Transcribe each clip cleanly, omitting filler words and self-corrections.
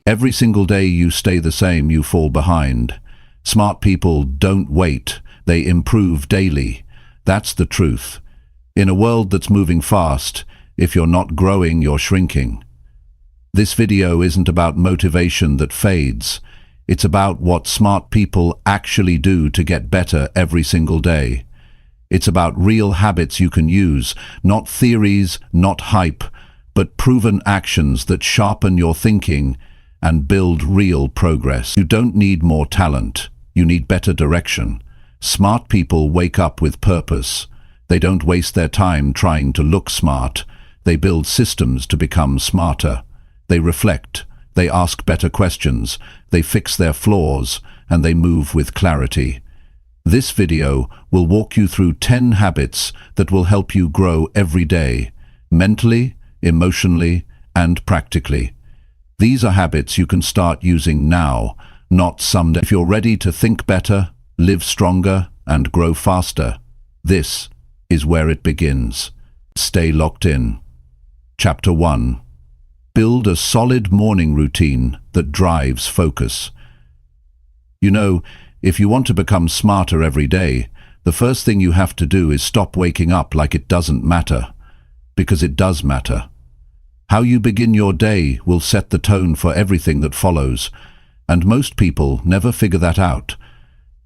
Every single day you stay the same, you fall behind. Smart people don't wait, they improve daily. That's the truth. In a world that's moving fast, if you're not growing, you're shrinking. This video isn't about motivation that fades. It's about what smart people actually do to get better every single day. It's about real habits you can use, not theories, not hype, but proven actions that sharpen your thinking and build real progress. You don't need more talent. You need better direction. Smart people wake up with purpose. They don't waste their time trying to look smart. They build systems to become smarter. They reflect. They ask better questions. They fix their flaws, and they move with clarity. This video will walk you through 10 habits that will help you grow every day, mentally, emotionally, and practically. These are habits you can start using now, not someday. If you're ready to think better, live stronger, and grow faster, this is where it begins. Stay locked in. Chapter 1. Build a solid morning routine that drives focus. You know, if you want to become smarter every day, the first thing you have to do is stop waking up like it doesn't matter, because it does matter. How you begin your day will set the tone for everything that follows, and most people never figure that out.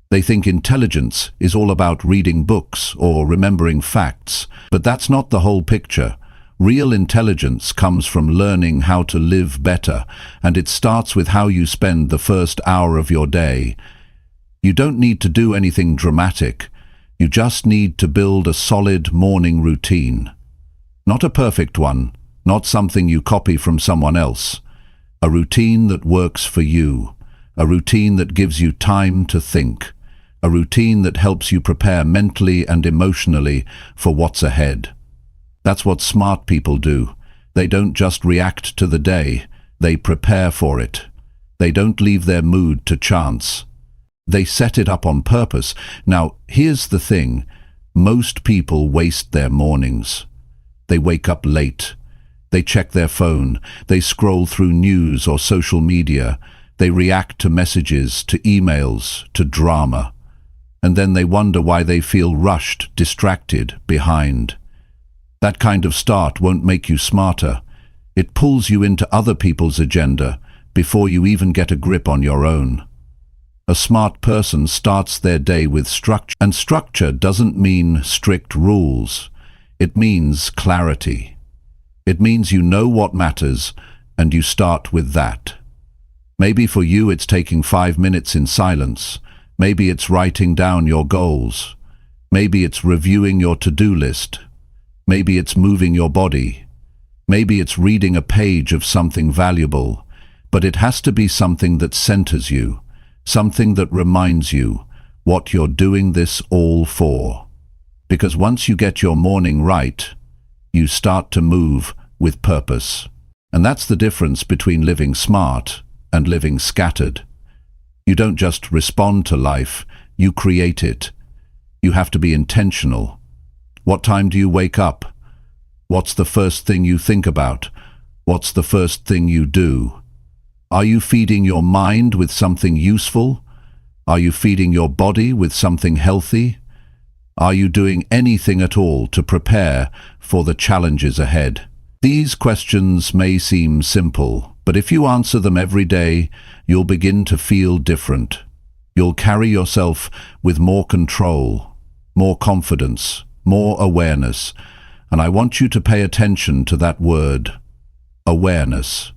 They think intelligence is all about reading books or remembering facts, but that's not the whole picture. Real intelligence comes from learning how to live better, and it starts with how you spend the first hour of your day. You don't need to do anything dramatic. You just need to build a solid morning routine. Not a perfect one, not something you copy from someone else. A routine that works for you. A routine that gives you time to think. A routine that helps you prepare mentally and emotionally for what's ahead. That's what smart people do. They don't just react to the day, they prepare for it. They don't leave their mood to chance. They set it up on purpose. Now, here's the thing. Most people waste their mornings. They wake up late. They check their phone. They scroll through news or social media. They react to messages, to emails, to drama. And then they wonder why they feel rushed, distracted, behind. That kind of start won't make you smarter. It pulls you into other people's agenda before you even get a grip on your own. A smart person starts their day with structure, and structure doesn't mean strict rules. It means clarity. It means you know what matters, and you start with that. Maybe for you it's taking 5 minutes in silence. Maybe it's writing down your goals. Maybe it's reviewing your to-do list. Maybe it's moving your body. Maybe it's reading a page of something valuable. But it has to be something that centers you, something that reminds you what you're doing this all for. Because once you get your morning right, you start to move with purpose. And that's the difference between living smart and living scattered. You don't just respond to life, you create it. You have to be intentional. What time do you wake up? What's the first thing you think about? What's the first thing you do? Are you feeding your mind with something useful? Are you feeding your body with something healthy? Are you doing anything at all to prepare for the challenges ahead? These questions may seem simple, but if you answer them every day, you'll begin to feel different. You'll carry yourself with more control, more confidence, more awareness, and I want you to pay attention to that word, awareness.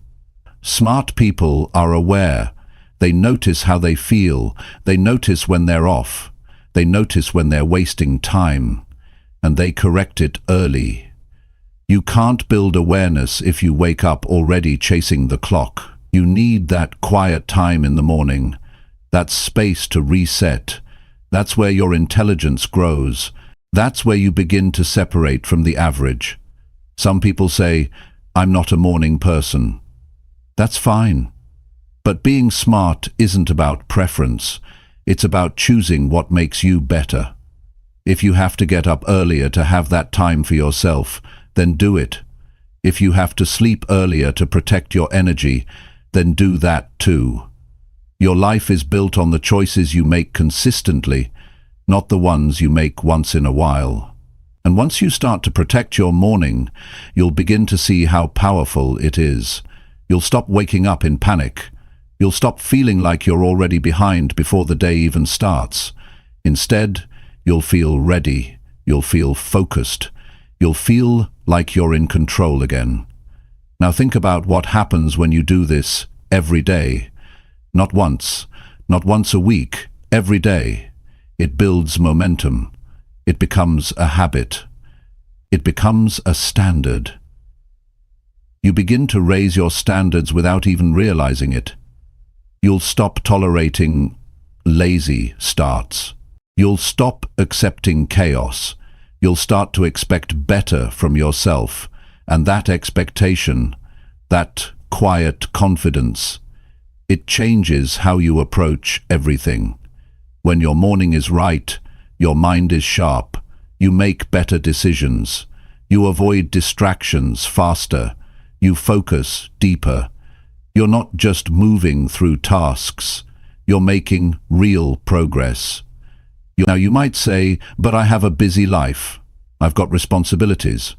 Smart people are aware. They notice how they feel. They notice when they're off. They notice when they're wasting time, and they correct it early. You can't build awareness if you wake up already chasing the clock. You need that quiet time in the morning, that space to reset. That's where your intelligence grows. That's where you begin to separate from the average. Some people say, I'm not a morning person. That's fine. But being smart isn't about preference. It's about choosing what makes you better. If you have to get up earlier to have that time for yourself, then do it. If you have to sleep earlier to protect your energy, then do that too. Your life is built on the choices you make consistently, not the ones you make once in a while. And once you start to protect your morning, you'll begin to see how powerful it is. You'll stop waking up in panic. You'll stop feeling like you're already behind before the day even starts. Instead, you'll feel ready. You'll feel focused. You'll feel like you're in control again. Now think about what happens when you do this every day. Not once a week, every day. It builds momentum. It becomes a habit. It becomes a standard. You begin to raise your standards without even realizing it. You'll stop tolerating lazy starts. You'll stop accepting chaos. You'll start to expect better from yourself. And that expectation, that quiet confidence, it changes how you approach everything. When your morning is right, your mind is sharp. You make better decisions. You avoid distractions faster. You focus deeper. You're not just moving through tasks. You're making real progress. Now you might say, but I have a busy life. I've got responsibilities.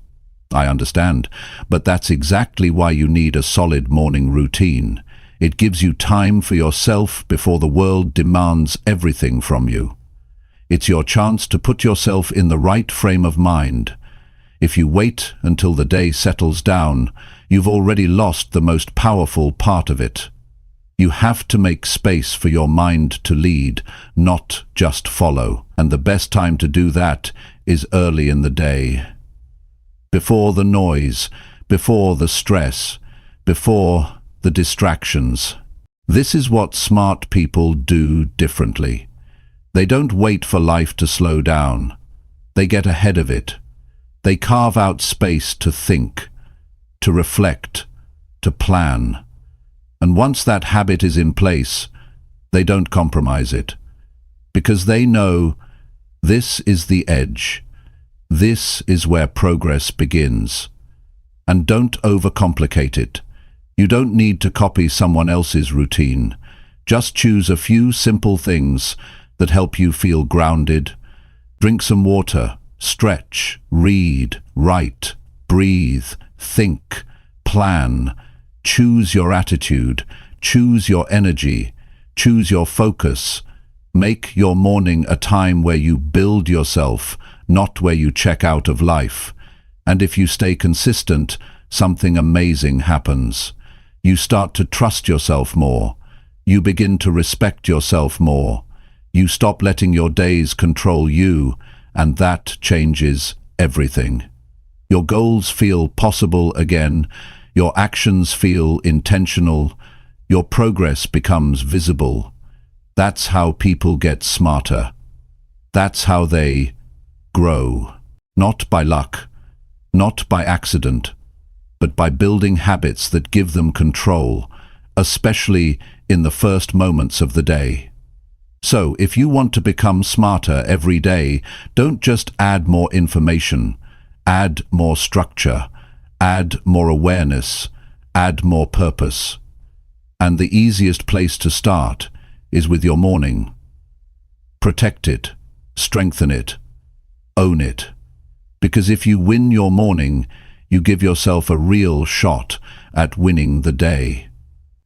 I understand, but that's exactly why you need a solid morning routine. It gives you time for yourself before the world demands everything from you. It's your chance to put yourself in the right frame of mind. If you wait until the day settles down, you've already lost the most powerful part of it. You have to make space for your mind to lead, not just follow. And the best time to do that is early in the day. Before the noise, before the stress, before the distractions. This is what smart people do differently. They don't wait for life to slow down. They get ahead of it. They carve out space to think, to reflect, to plan. And once that habit is in place, they don't compromise it. Because they know this is the edge. This is where progress begins. And don't overcomplicate it. You don't need to copy someone else's routine. Just choose a few simple things that help you feel grounded. Drink some water, stretch, read, write, breathe, think, plan. Choose your attitude, choose your energy, choose your focus. Make your morning a time where you build yourself, not where you check out of life. And if you stay consistent, something amazing happens. You start to trust yourself more. You begin to respect yourself more. You stop letting your days control you, and that changes everything. Your goals feel possible again. Your actions feel intentional. Your progress becomes visible. That's how people get smarter. That's how they grow. Not by luck, not by accident, but by building habits that give them control, especially in the first moments of the day. So, if you want to become smarter every day, don't just add more information, add more structure, add more awareness, add more purpose. And the easiest place to start is with your morning. Protect it, strengthen it, own it. Because if you win your morning, you give yourself a real shot at winning the day.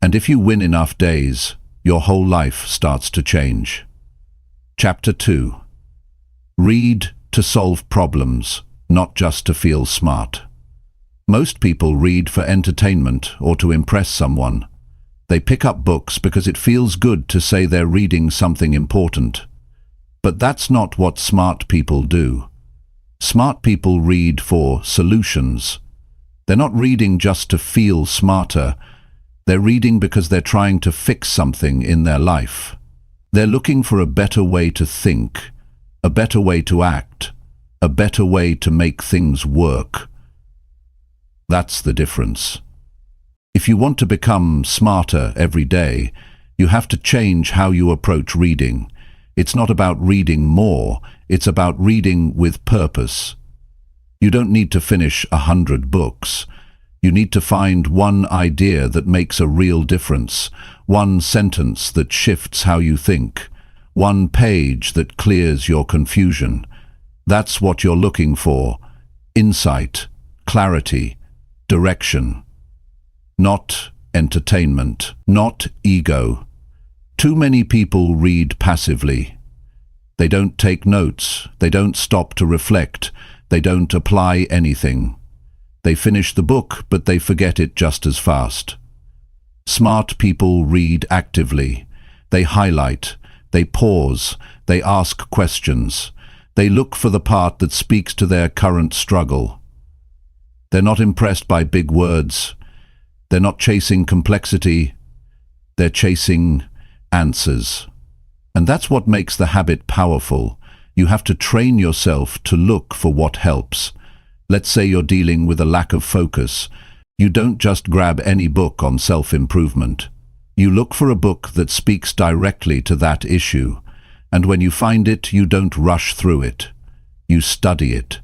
And if you win enough days, your whole life starts to change. Chapter 2. Read to solve problems, not just to feel smart. Most people read for entertainment or to impress someone. They pick up books because it feels good to say they're reading something important. But that's not what smart people do. Smart people read for solutions. They're not reading just to feel smarter. They're reading because they're trying to fix something in their life. They're looking for a better way to think, a better way to act, a better way to make things work. That's the difference. If you want to become smarter every day, you have to change how you approach reading. It's not about reading more, it's about reading with purpose. You don't need to finish 100 books. You need to find one idea that makes a real difference, one sentence that shifts how you think, one page that clears your confusion. That's what you're looking for: insight, clarity, direction. Not entertainment, not ego. Too many people read passively. They don't take notes, they don't stop to reflect, they don't apply anything. They finish the book, but they forget it just as fast. Smart people read actively. They highlight, they pause, they ask questions. They look for the part that speaks to their current struggle. They're not impressed by big words. They're not chasing complexity. They're chasing answers. And that's what makes the habit powerful. You have to train yourself to look for what helps. Let's say you're dealing with a lack of focus. You don't just grab any book on self-improvement. You look for a book that speaks directly to that issue. And when you find it, you don't rush through it. You study it.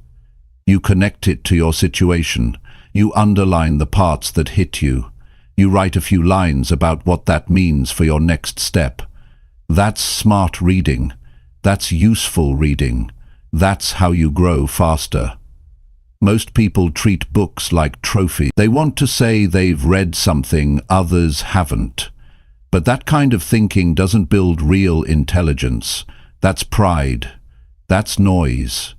You connect it to your situation. You underline the parts that hit you. You write a few lines about what that means for your next step. That's smart reading. That's useful reading. That's how you grow faster. Most people treat books like trophies. They want to say they've read something others haven't. But that kind of thinking doesn't build real intelligence. That's pride. That's noise.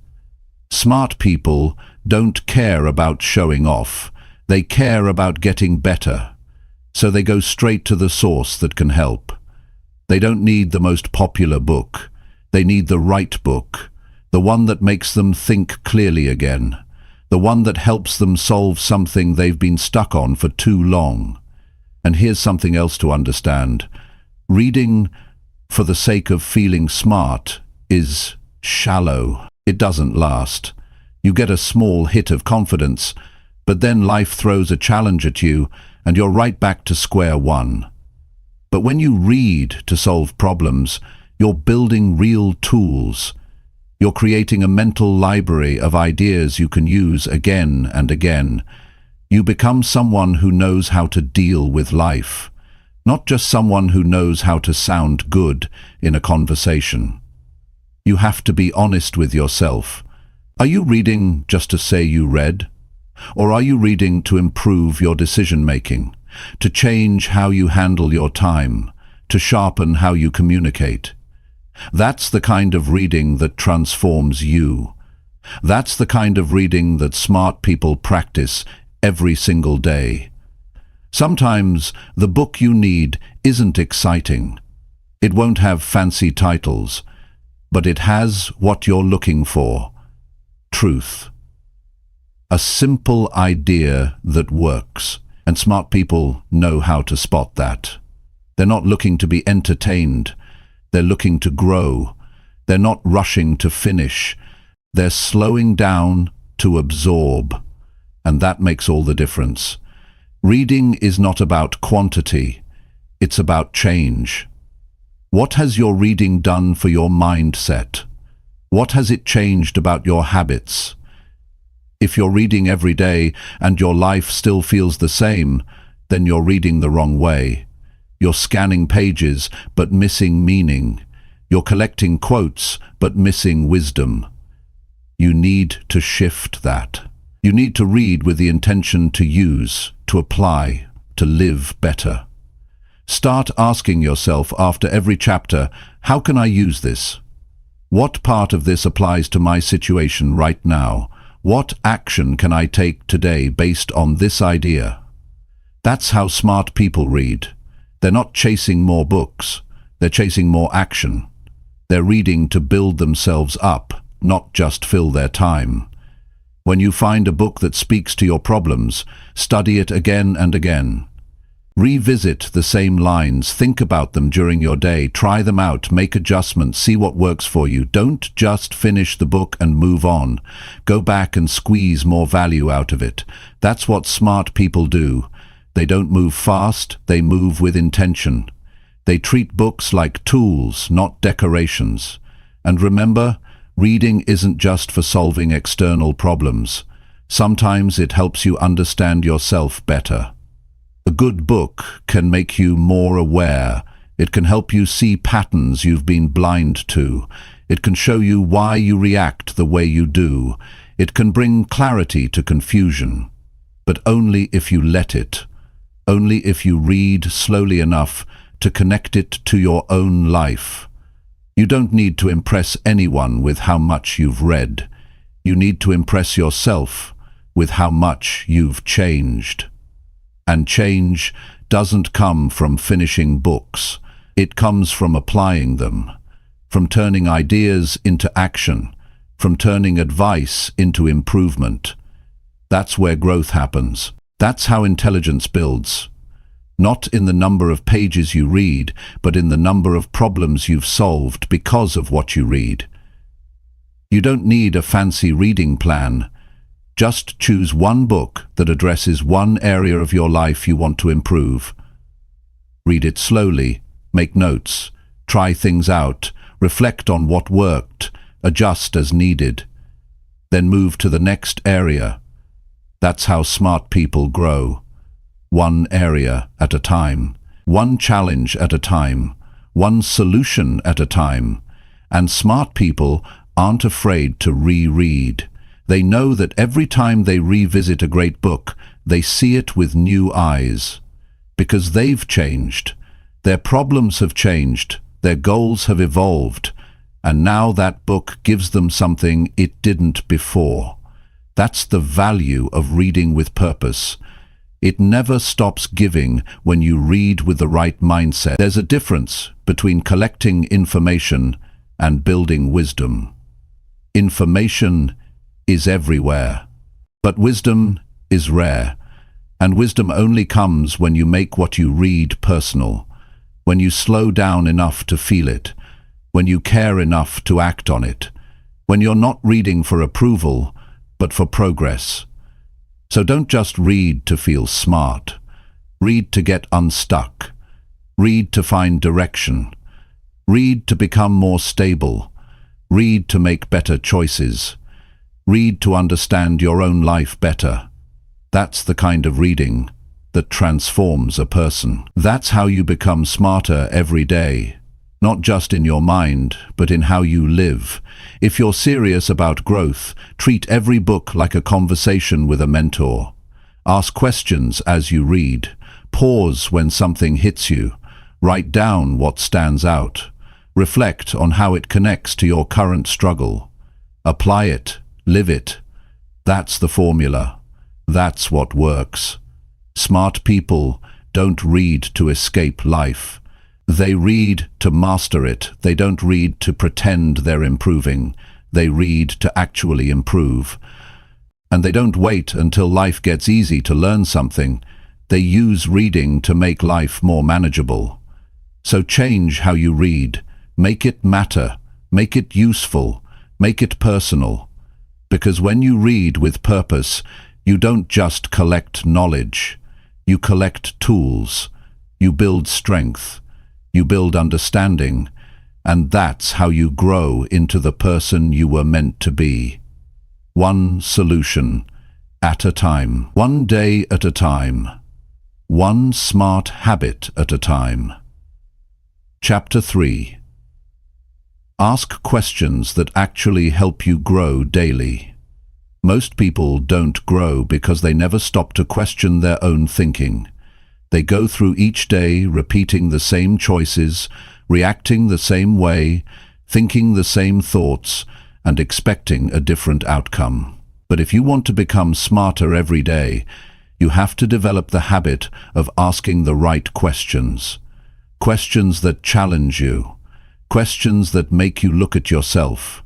Smart people don't care about showing off. They care about getting better. So they go straight to the source that can help. They don't need the most popular book. They need the right book. The one that makes them think clearly again. The one that helps them solve something they've been stuck on for too long. And here's something else to understand. Reading for the sake of feeling smart is shallow. It doesn't last. You get a small hit of confidence, but then life throws a challenge at you and you're right back to square one. But when you read to solve problems, you're building real tools. You're creating a mental library of ideas you can use again and again. You become someone who knows how to deal with life, not just someone who knows how to sound good in a conversation. You have to be honest with yourself. Are you reading just to say you read? Or are you reading to improve your decision-making, to change how you handle your time, to sharpen how you communicate? That's the kind of reading that transforms you. That's the kind of reading that smart people practice every single day. Sometimes the book you need isn't exciting. It won't have fancy titles, but it has what you're looking for: truth. A simple idea that works, and smart people know how to spot that. They're not looking to be entertained. They're looking to grow. They're not rushing to finish. They're slowing down to absorb. And that makes all the difference. Reading is not about quantity. It's about change. What has your reading done for your mindset? What has it changed about your habits? If you're reading every day and your life still feels the same, then you're reading the wrong way. You're scanning pages but missing meaning. You're collecting quotes but missing wisdom. You need to shift that. You need to read with the intention to use, to apply, to live better. Start asking yourself after every chapter, how can I use this? What part of this applies to my situation right now? What action can I take today based on this idea? That's how smart people read. They're not chasing more books. They're chasing more action. They're reading to build themselves up, not just fill their time. When you find a book that speaks to your problems, study it again and again. Revisit the same lines, think about them during your day, try them out, make adjustments, see what works for you. Don't just finish the book and move on. Go back and squeeze more value out of it. That's what smart people do. They don't move fast, they move with intention. They treat books like tools, not decorations. And remember, reading isn't just for solving external problems. Sometimes it helps you understand yourself better. A good book can make you more aware. It can help you see patterns you've been blind to. It can show you why you react the way you do. It can bring clarity to confusion. But only if you let it. Only if you read slowly enough to connect it to your own life. You don't need to impress anyone with how much you've read. You need to impress yourself with how much you've changed. And change doesn't come from finishing books. It comes from applying them, from turning ideas into action, from turning advice into improvement. That's where growth happens. That's how intelligence builds. Not in the number of pages you read, but in the number of problems you've solved because of what you read. You don't need a fancy reading plan. Just choose one book that addresses one area of your life you want to improve. Read it slowly, make notes, try things out, reflect on what worked, adjust as needed. Then move to the next area. That's how smart people grow. One area at a time, one challenge at a time, one solution at a time. And smart people aren't afraid to reread. They know that every time they revisit a great book, they see it with new eyes. Because they've changed. Their problems have changed. Their goals have evolved. And now that book gives them something it didn't before. That's the value of reading with purpose. It never stops giving when you read with the right mindset. There's a difference between collecting information and building wisdom. Information is everywhere, but wisdom is rare. And wisdom only comes when you make what you read personal, when you slow down enough to feel it, when you care enough to act on it, when you're not reading for approval, but for progress. So don't just read to feel smart. Read to get unstuck. Read to find direction. Read to become more stable. Read to make better choices. Read to understand your own life better. That's the kind of reading that transforms a person. That's how you become smarter every day. Not just in your mind, but in how you live. If you're serious about growth, treat every book like a conversation with a mentor. Ask questions as you read. Pause when something hits you. Write down what stands out. Reflect on how it connects to your current struggle. Apply it. Live it. That's the formula. That's what works. Smart people don't read to escape life. They read to master it. They don't read to pretend they're improving. They read to actually improve. And they don't wait until life gets easy to learn something. They use reading to make life more manageable. So change how you read. Make it matter. Make it useful. Make it personal. Because when you read with purpose, you don't just collect knowledge. You collect tools. You build strength. You build understanding. And that's how you grow into the person you were meant to be. One solution at a time. One day at a time. One smart habit at a time. Chapter 3. Ask questions that actually help you grow daily. Most people don't grow because they never stop to question their own thinking. They go through each day repeating the same choices, reacting the same way, thinking the same thoughts, and expecting a different outcome. But if you want to become smarter every day, you have to develop the habit of asking the right questions. Questions that challenge you. Questions that make you look at yourself.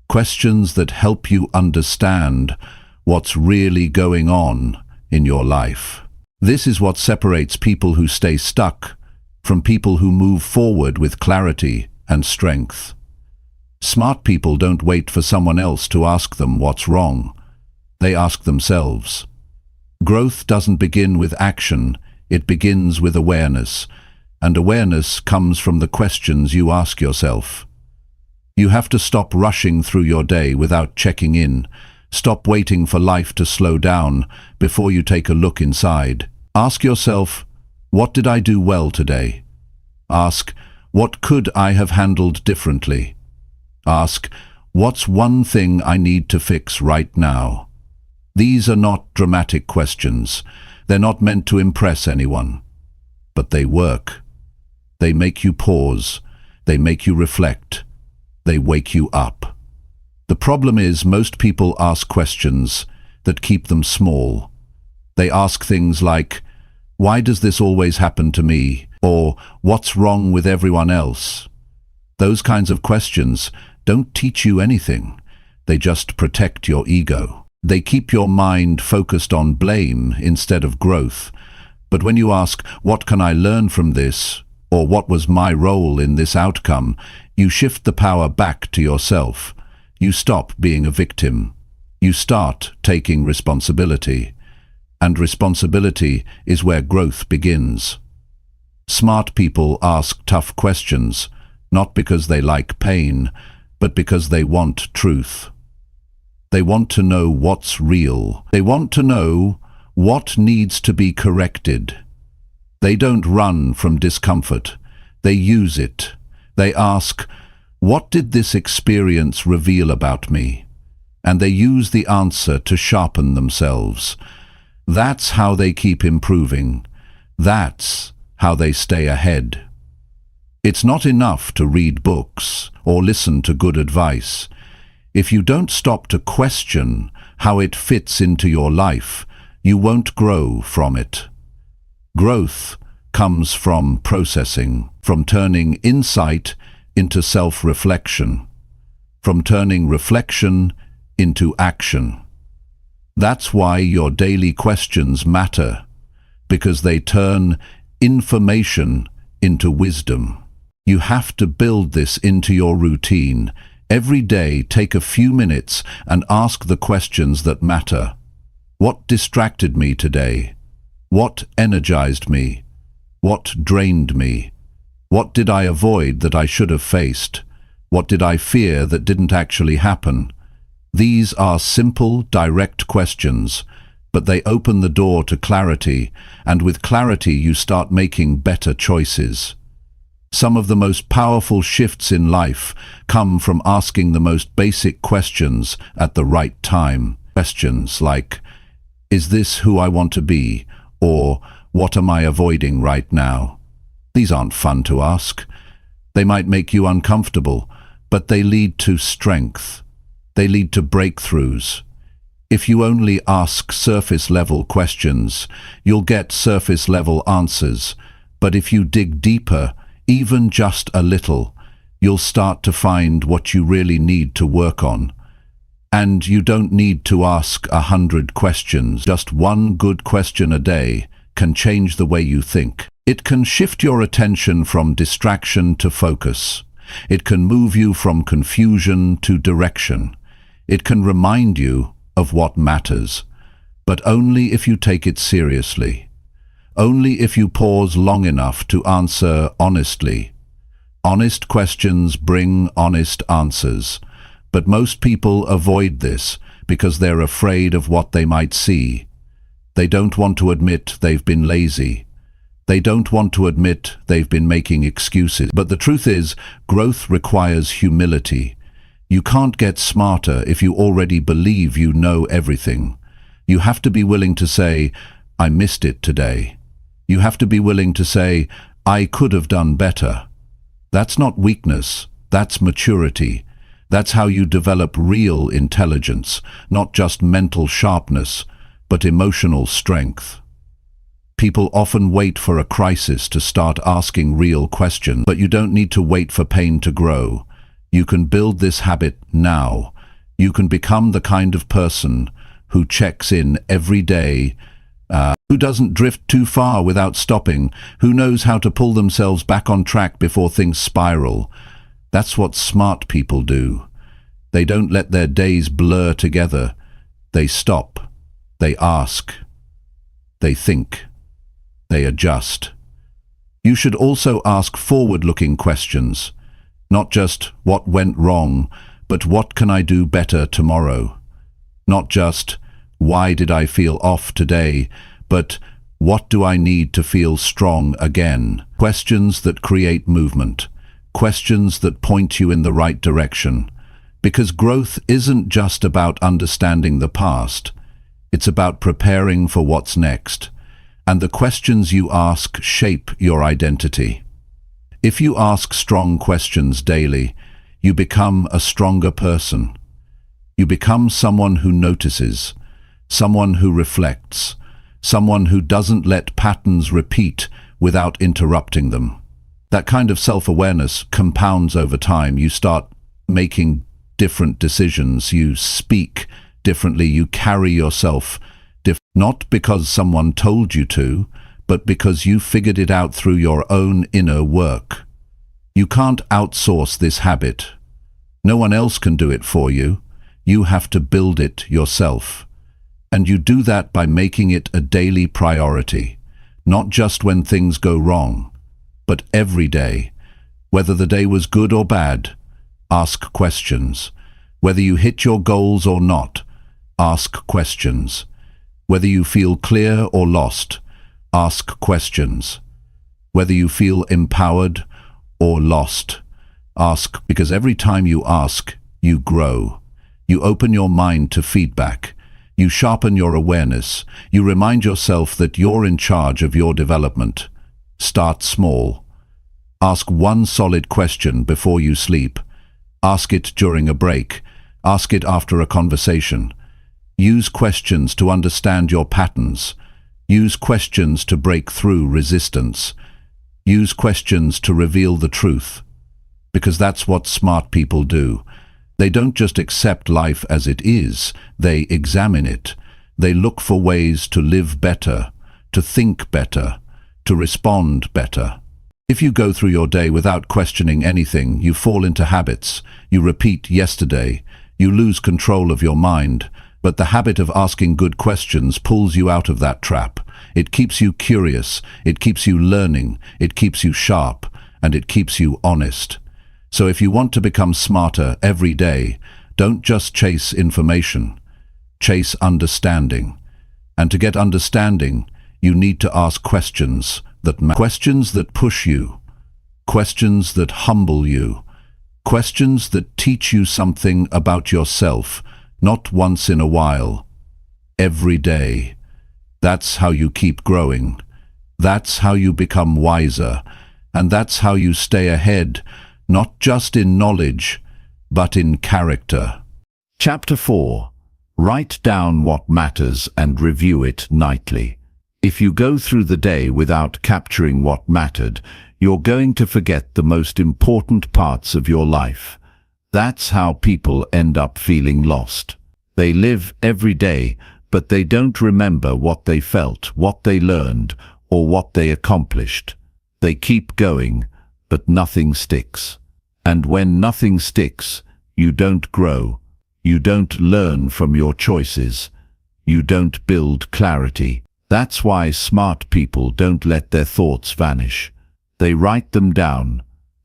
Questions that help you understand what's really going on in your life. This is what separates people who stay stuck from people who move forward with clarity and strength. Smart people don't wait for someone else to ask them what's wrong. They ask themselves. Growth doesn't begin with action, it begins with awareness. And awareness comes from the questions you ask yourself. You have to stop rushing through your day without checking in. Stop waiting for life to slow down before you take a look inside. Ask yourself, what did I do well today? Ask, what could I have handled differently? Ask, what's one thing I need to fix right now? These are not dramatic questions. They're not meant to impress anyone. But they work. They make you pause. They make you reflect. They wake you up. The problem is most people ask questions that keep them small. They ask things like, why does this always happen to me? Or, what's wrong with everyone else? Those kinds of questions don't teach you anything. They just protect your ego. They keep your mind focused on blame instead of growth. But when you ask, what can I learn from this? Or what was my role in this outcome? You shift the power back to yourself. You stop being a victim. You start taking responsibility. And responsibility is where growth begins. Smart people ask tough questions, not because they like pain, but because they want truth. They want to know what's real. They want to know what needs to be corrected. They don't run from discomfort. They use it. They ask, what did this experience reveal about me? And they use the answer to sharpen themselves. That's how they keep improving. That's how they stay ahead. It's not enough to read books or listen to good advice. If you don't stop to question how it fits into your life, you won't grow from it. Growth comes from processing, from turning insight into self-reflection, from turning reflection into action. That's why your daily questions matter, because they turn information into wisdom. You have to build this into your routine. Every day, take a few minutes and ask the questions that matter. What distracted me today? What energized me? What drained me? What did I avoid that I should have faced? What did I fear that didn't actually happen? These are simple, direct questions, but they open the door to clarity, and with clarity you start making better choices. Some of the most powerful shifts in life come from asking the most basic questions at the right time. Questions like, is this who I want to be? Or, what am I avoiding right now? These aren't fun to ask. They might make you uncomfortable, but they lead to strength. They lead to breakthroughs. If you only ask surface-level questions, you'll get surface-level answers. But if you dig deeper, even just a little, you'll start to find what you really need to work on. And you don't need to ask 100 questions. Just one good question a day can change the way you think. It can shift your attention from distraction to focus. It can move you from confusion to direction. It can remind you of what matters, but only if you take it seriously. Only if you pause long enough to answer honestly. Honest questions bring honest answers, but most people avoid this because they're afraid of what they might see. They don't want to admit they've been lazy. They don't want to admit they've been making excuses. But the truth is, growth requires humility. You can't get smarter if you already believe you know everything. You have to be willing to say, I missed it today. You have to be willing to say, I could have done better. That's not weakness, that's maturity. That's how you develop real intelligence, not just mental sharpness, but emotional strength. People often wait for a crisis to start asking real questions, but you don't need to wait for pain to grow. You can build this habit now. You can become the kind of person who checks in every day, who doesn't drift too far without stopping, who knows how to pull themselves back on track before things spiral. That's what smart people do. They don't let their days blur together. They stop. They ask. They think. They adjust. You should also ask forward-looking questions. Not just what went wrong, but what can I do better tomorrow? Not just, why did I feel off today, but what do I need to feel strong again? Questions that create movement. Questions that point you in the right direction. Because growth isn't just about understanding the past. It's about preparing for what's next. And the questions you ask shape your identity. If you ask strong questions daily, you become a stronger person. You become someone who notices, someone who reflects, someone who doesn't let patterns repeat without interrupting them. That kind of self-awareness compounds over time. You start making different decisions, you speak differently, you carry yourself not because someone told you to, but because you figured it out through your own inner work. You can't outsource this habit. No one else can do it for you. You have to build it yourself. And you do that by making it a daily priority, not just when things go wrong, but every day. Whether the day was good or bad, ask questions. Whether you hit your goals or not, ask questions. Whether you feel clear or lost, ask questions. Whether you feel empowered or lost, ask, because every time you ask, you grow. You open your mind to feedback. You sharpen your awareness. You remind yourself that you're in charge of your development. Start small. Ask one solid question before you sleep. Ask it during a break. Ask it after a conversation. Use questions to understand your patterns. Use questions to break through resistance. Use questions to reveal the truth. Because that's what smart people do. They don't just accept life as it is, they examine it. They look for ways to live better, to think better, to respond better. If you go through your day without questioning anything, you fall into habits. You repeat yesterday. You lose control of your mind. But the habit of asking good questions pulls you out of that trap. It keeps you curious, it keeps you learning, it keeps you sharp, and it keeps you honest. So if you want to become smarter every day, don't just chase information. Chase understanding. And to get understanding, you need to ask questions that matter. Questions that push you. Questions that humble you. Questions that teach you something about yourself. Not once in a while, every day. That's how you keep growing. That's how you become wiser. And that's how you stay ahead, not just in knowledge, but in character. Chapter 4. Write down what matters and review it nightly. If you go through the day without capturing what mattered, you're going to forget the most important parts of your life. That's how people end up feeling lost. They live every day, but they don't remember what they felt, what they learned, or what they accomplished. They keep going, but nothing sticks. And when nothing sticks, you don't grow. You don't learn from your choices. You don't build clarity. That's why smart people don't let their thoughts vanish. They write them down.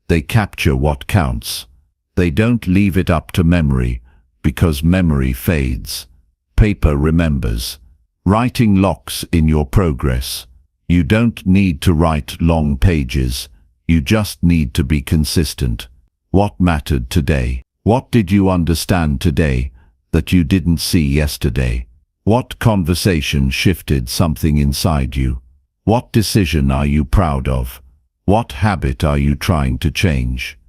They capture what counts. They don't leave it up to memory, because memory fades. Paper remembers. Writing locks in your progress. You don't need to write long pages. You just need to be consistent. What mattered today? What did you understand today that you didn't see yesterday? What conversation shifted something inside you? What decision are you proud of? What habit are you trying to change?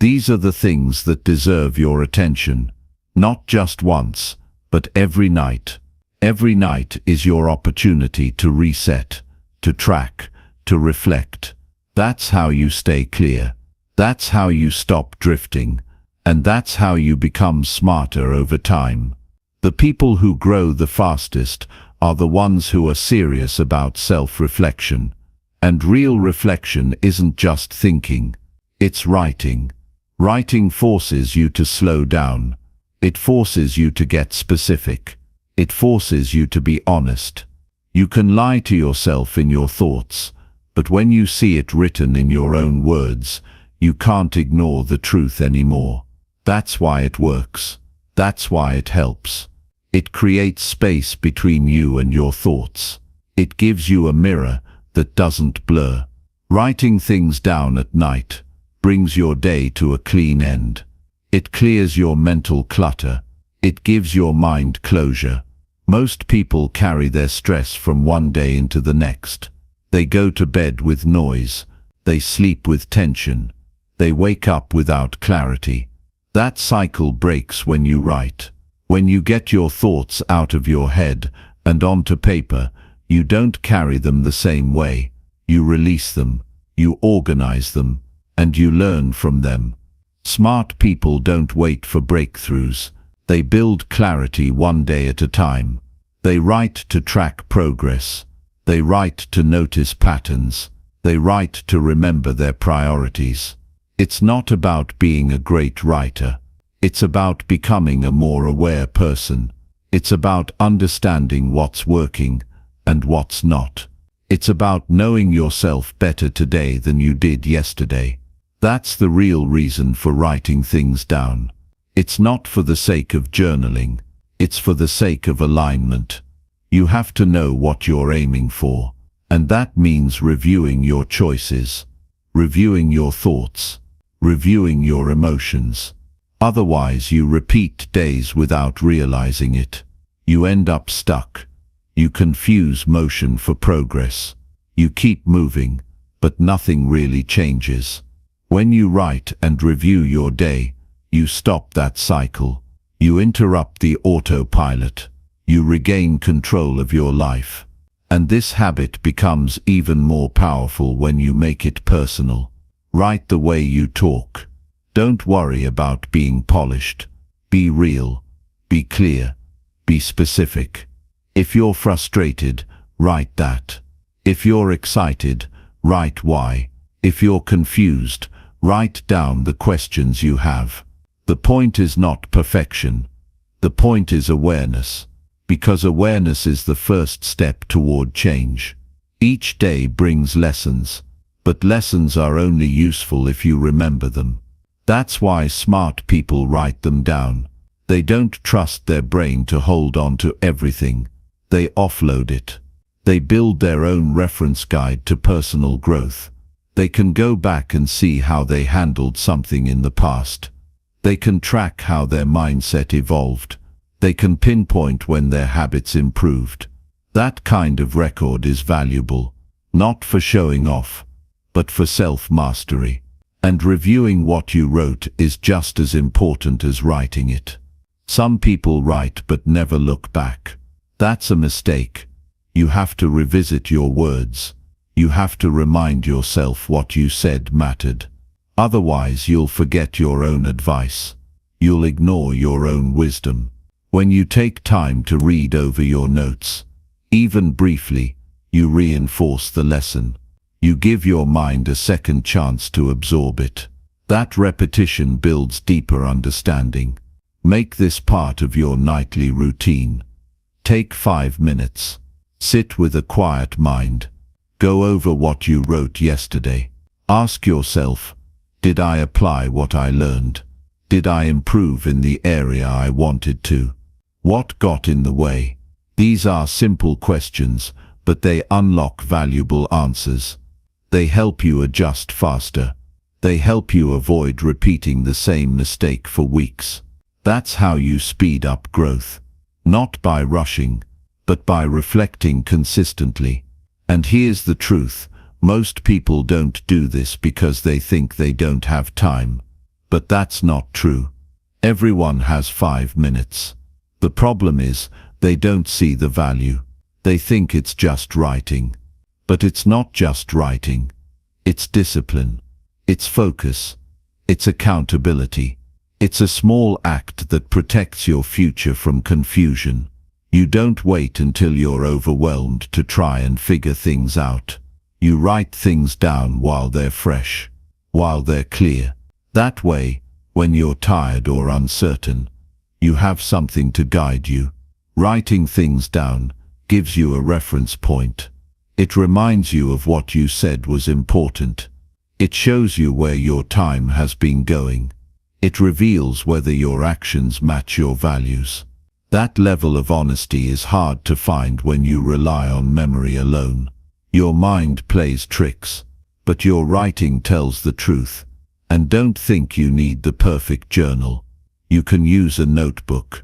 These are the things that deserve your attention. Not just once, but every night. Every night is your opportunity to reset, to track, to reflect. That's how you stay clear. That's how you stop drifting. And that's how you become smarter over time. The people who grow the fastest are the ones who are serious about self-reflection. And real reflection isn't just thinking. It's writing. Writing forces you to slow down. It forces you to get specific. It forces you to be honest. You can lie to yourself in your thoughts, but when you see it written in your own words, you can't ignore the truth anymore. That's why it works. That's why it helps. It creates space between you and your thoughts. It gives you a mirror that doesn't blur. Writing things down at night brings your day to a clean end. It clears your mental clutter. It gives your mind closure. Most people carry their stress from one day into the next. They go to bed with noise. They sleep with tension. They wake up without clarity. That cycle breaks when you write. When you get your thoughts out of your head and onto paper, you don't carry them the same way. You release them, you organize them, and you learn from them. Smart people don't wait for breakthroughs. They build clarity one day at a time. They write to track progress. They write to notice patterns. They write to remember their priorities. It's not about being a great writer. It's about becoming a more aware person. It's about understanding what's working and what's not. It's about knowing yourself better today than you did yesterday. That's the real reason for writing things down. It's not for the sake of journaling. It's for the sake of alignment. You have to know what you're aiming for, and that means reviewing your choices, reviewing your thoughts, reviewing your emotions. Otherwise, you repeat days without realizing it. You end up stuck. You confuse motion for progress. You keep moving, but nothing really changes. When you write and review your day, you stop that cycle. You interrupt the autopilot. You regain control of your life. And this habit becomes even more powerful when you make it personal. Write the way you talk. Don't worry about being polished. Be real. Be clear. Be specific. If you're frustrated, write that. If you're excited, write why. If you're confused, write down the questions you have. The point is not perfection. The point is awareness. Because awareness is the first step toward change. Each day brings lessons, but lessons are only useful if you remember them. That's why smart people write them down. They don't trust their brain to hold on to everything. They offload it. They build their own reference guide to personal growth. They can go back and see how they handled something in the past. They can track how their mindset evolved. They can pinpoint when their habits improved. That kind of record is valuable, not for showing off, but for self-mastery. And reviewing what you wrote is just as important as writing it. Some people write but never look back. That's a mistake. You have to revisit your words. You have to remind yourself what you said mattered. Otherwise, you'll forget your own advice. You'll ignore your own wisdom. When you take time to read over your notes, even briefly, you reinforce the lesson. You give your mind a second chance to absorb it. That repetition builds deeper understanding. Make this part of your nightly routine. Take 5 minutes. Sit with a quiet mind. Go over what you wrote yesterday. Ask yourself, did I apply what I learned? Did I improve in the area I wanted to? What got in the way? These are simple questions, but they unlock valuable answers. They help you adjust faster. They help you avoid repeating the same mistake for weeks. That's how you speed up growth. Not by rushing, but by reflecting consistently. And here's the truth. Most people don't do this because they think they don't have time. But that's not true. Everyone has 5 minutes. The problem is, they don't see the value. They think it's just writing. But it's not just writing. It's discipline. It's focus. It's accountability. It's a small act that protects your future from confusion. You don't wait until you're overwhelmed to try and figure things out. You write things down while they're fresh, while they're clear. That way, when you're tired or uncertain, you have something to guide you. Writing things down gives you a reference point. It reminds you of what you said was important. It shows you where your time has been going. It reveals whether your actions match your values. That level of honesty is hard to find when you rely on memory alone. Your mind plays tricks, but your writing tells the truth. And don't think you need the perfect journal. You can use a notebook.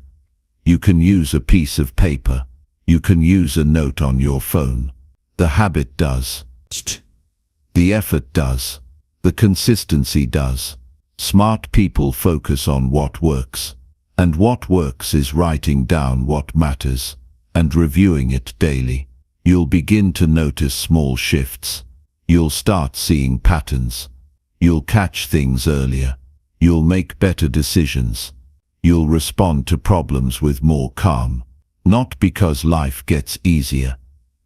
You can use a piece of paper. You can use a note on your phone. The habit does. The effort does. The consistency does. Smart people focus on what works. And what works is writing down what matters and reviewing it daily. You'll begin to notice small shifts. You'll start seeing patterns. You'll catch things earlier. You'll make better decisions. You'll respond to problems with more calm. Not because life gets easier,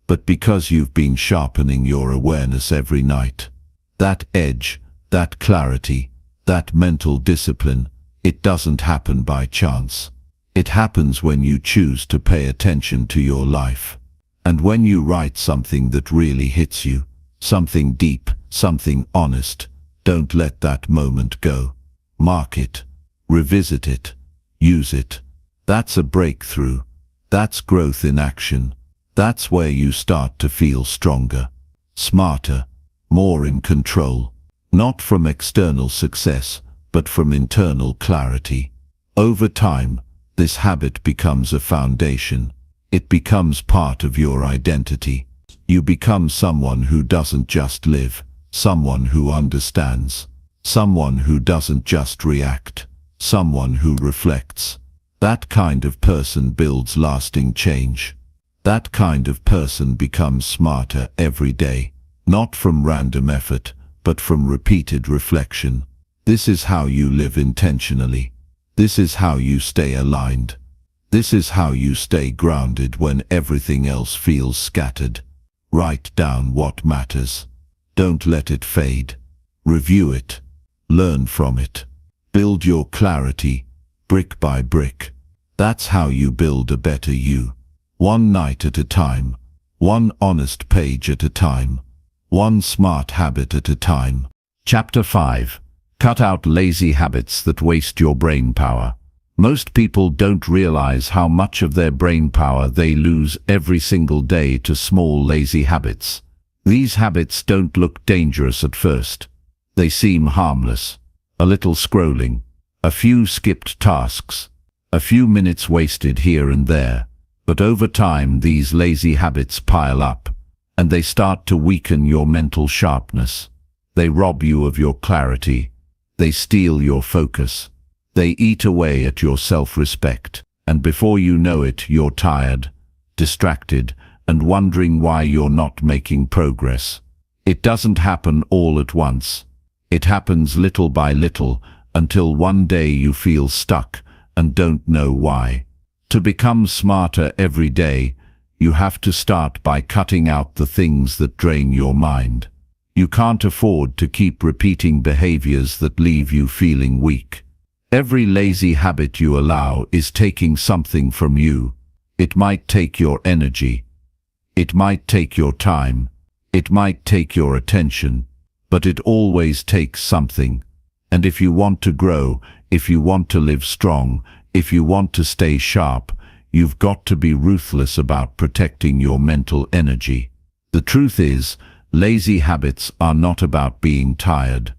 but because you've been sharpening your awareness every night. That edge, that clarity, that mental discipline, it doesn't happen by chance. It happens when you choose to pay attention to your life. And when you write something that really hits you, something deep, something honest, don't let that moment go. Mark it. Revisit it. Use it. That's a breakthrough. That's growth in action. That's where you start to feel stronger, smarter, more in control. Not from external success, but from internal clarity. Over time, this habit becomes a foundation. It becomes part of your identity. You become someone who doesn't just live, someone who understands, someone who doesn't just react, someone who reflects. That kind of person builds lasting change. That kind of person becomes smarter every day, not from random effort, but from repeated reflection. This is how you live intentionally. This is how you stay aligned. This is how you stay grounded when everything else feels scattered. Write down what matters. Don't let it fade. Review it. Learn from it. Build your clarity, brick by brick. That's how you build a better you. One night at a time. One honest page at a time. One smart habit at a time. Chapter 5. Cut out lazy habits that waste your brain power. Most people don't realize how much of their brain power they lose every single day to small lazy habits. These habits don't look dangerous at first. They seem harmless. A little scrolling, a few skipped tasks, a few minutes wasted here and there. But over time these lazy habits pile up, and they start to weaken your mental sharpness. They rob you of your clarity. They steal your focus. They eat away at your self-respect. And before you know it, you're tired, distracted, and wondering why you're not making progress. It doesn't happen all at once. It happens little by little, until one day you feel stuck and don't know why. To become smarter every day, you have to start by cutting out the things that drain your mind. You can't afford to keep repeating behaviors that leave you feeling weak. Every lazy habit you allow is taking something from you. It might take your energy. It might take your time. It might take your attention. But it always takes something. And if you want to grow, if you want to live strong, if you want to stay sharp, you've got to be ruthless about protecting your mental energy. The truth is, lazy habits are not about being tired.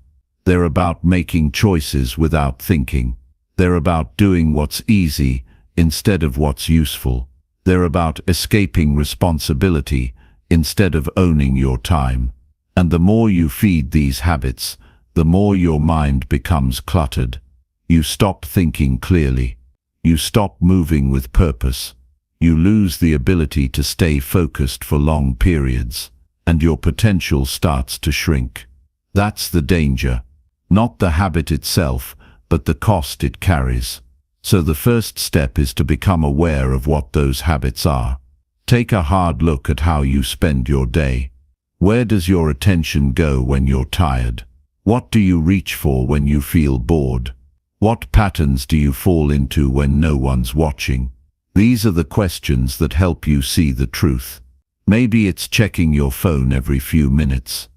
They're about making choices without thinking. They're about doing what's easy instead of what's useful. They're about escaping responsibility instead of owning your time. And the more you feed these habits, the more your mind becomes cluttered. You stop thinking clearly. You stop moving with purpose. You lose the ability to stay focused for long periods, and your potential starts to shrink. That's the danger. Not the habit itself, but the cost it carries. So the first step is to become aware of what those habits are. Take a hard look at how you spend your day. Where does your attention go when you're tired? What do you reach for when you feel bored? What patterns do you fall into when no one's watching? These are the questions that help you see the truth. Maybe it's checking your phone every few minutes.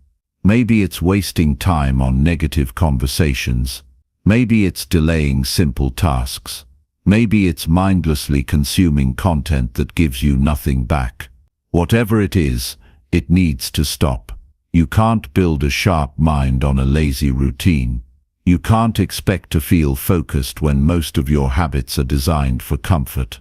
Maybe it's wasting time on negative conversations. Maybe it's delaying simple tasks. Maybe it's mindlessly consuming content that gives you nothing back. Whatever it is, it needs to stop. You can't build a sharp mind on a lazy routine. You can't expect to feel focused when most of your habits are designed for comfort.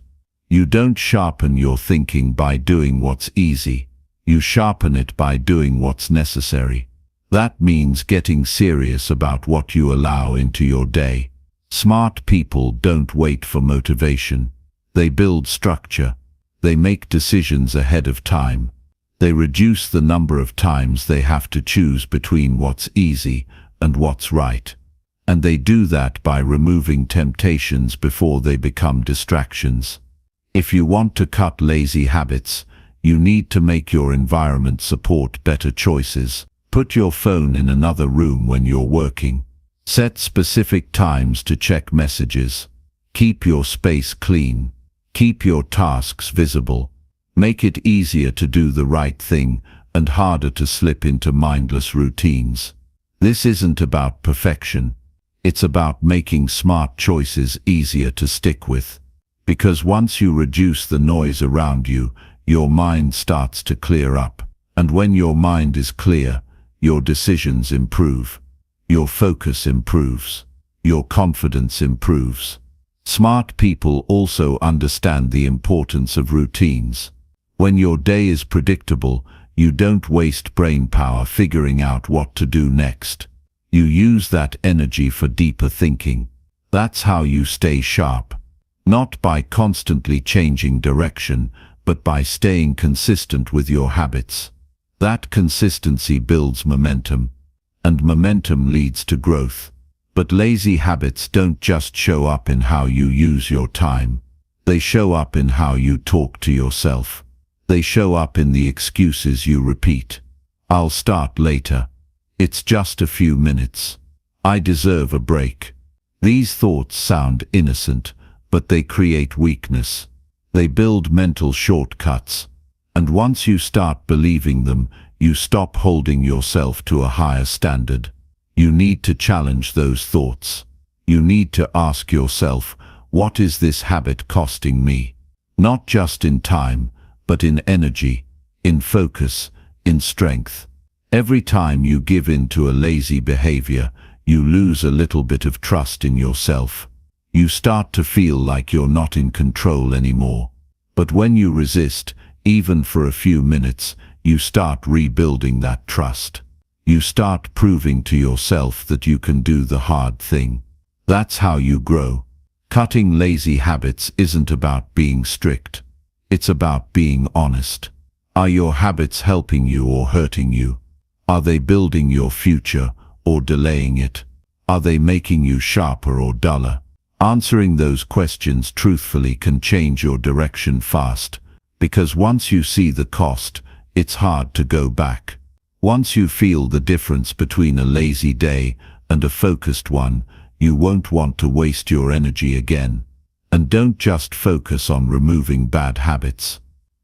You don't sharpen your thinking by doing what's easy. You sharpen it by doing what's necessary. That means getting serious about what you allow into your day. Smart people don't wait for motivation. They build structure. They make decisions ahead of time. They reduce the number of times they have to choose between what's easy and what's right. And they do that by removing temptations before they become distractions. If you want to cut lazy habits, you need to make your environment support better choices. Put your phone in another room when you're working. Set specific times to check messages. Keep your space clean. Keep your tasks visible. Make it easier to do the right thing and harder to slip into mindless routines. This isn't about perfection. It's about making smart choices easier to stick with. Because once you reduce the noise around you, your mind starts to clear up. And when your mind is clear, your decisions improve. Your focus improves. Your confidence improves. Smart people also understand the importance of routines. When your day is predictable, you don't waste brain power figuring out what to do next. You use that energy for deeper thinking. That's how you stay sharp. Not by constantly changing direction, but by staying consistent with your habits. That consistency builds momentum, and momentum leads to growth. But lazy habits don't just show up in how you use your time. They show up in how you talk to yourself. They show up in the excuses you repeat. I'll start later. It's just a few minutes. I deserve a break. These thoughts sound innocent, but they create weakness. They build mental shortcuts. And once you start believing them, you stop holding yourself to a higher standard. You need to challenge those thoughts. You need to ask yourself, what is this habit costing me? Not just in time, but in energy, in focus, in strength. Every time you give in to a lazy behavior, you lose a little bit of trust in yourself. You start to feel like you're not in control anymore. But when you resist, even for a few minutes, you start rebuilding that trust. You start proving to yourself that you can do the hard thing. That's how you grow. Cutting lazy habits isn't about being strict. It's about being honest. Are your habits helping you or hurting you? Are they building your future or delaying it? Are they making you sharper or duller? Answering those questions truthfully can change your direction fast, because once you see the cost, it's hard to go back. Once you feel the difference between a lazy day and a focused one, you won't want to waste your energy again. And don't just focus on removing bad habits.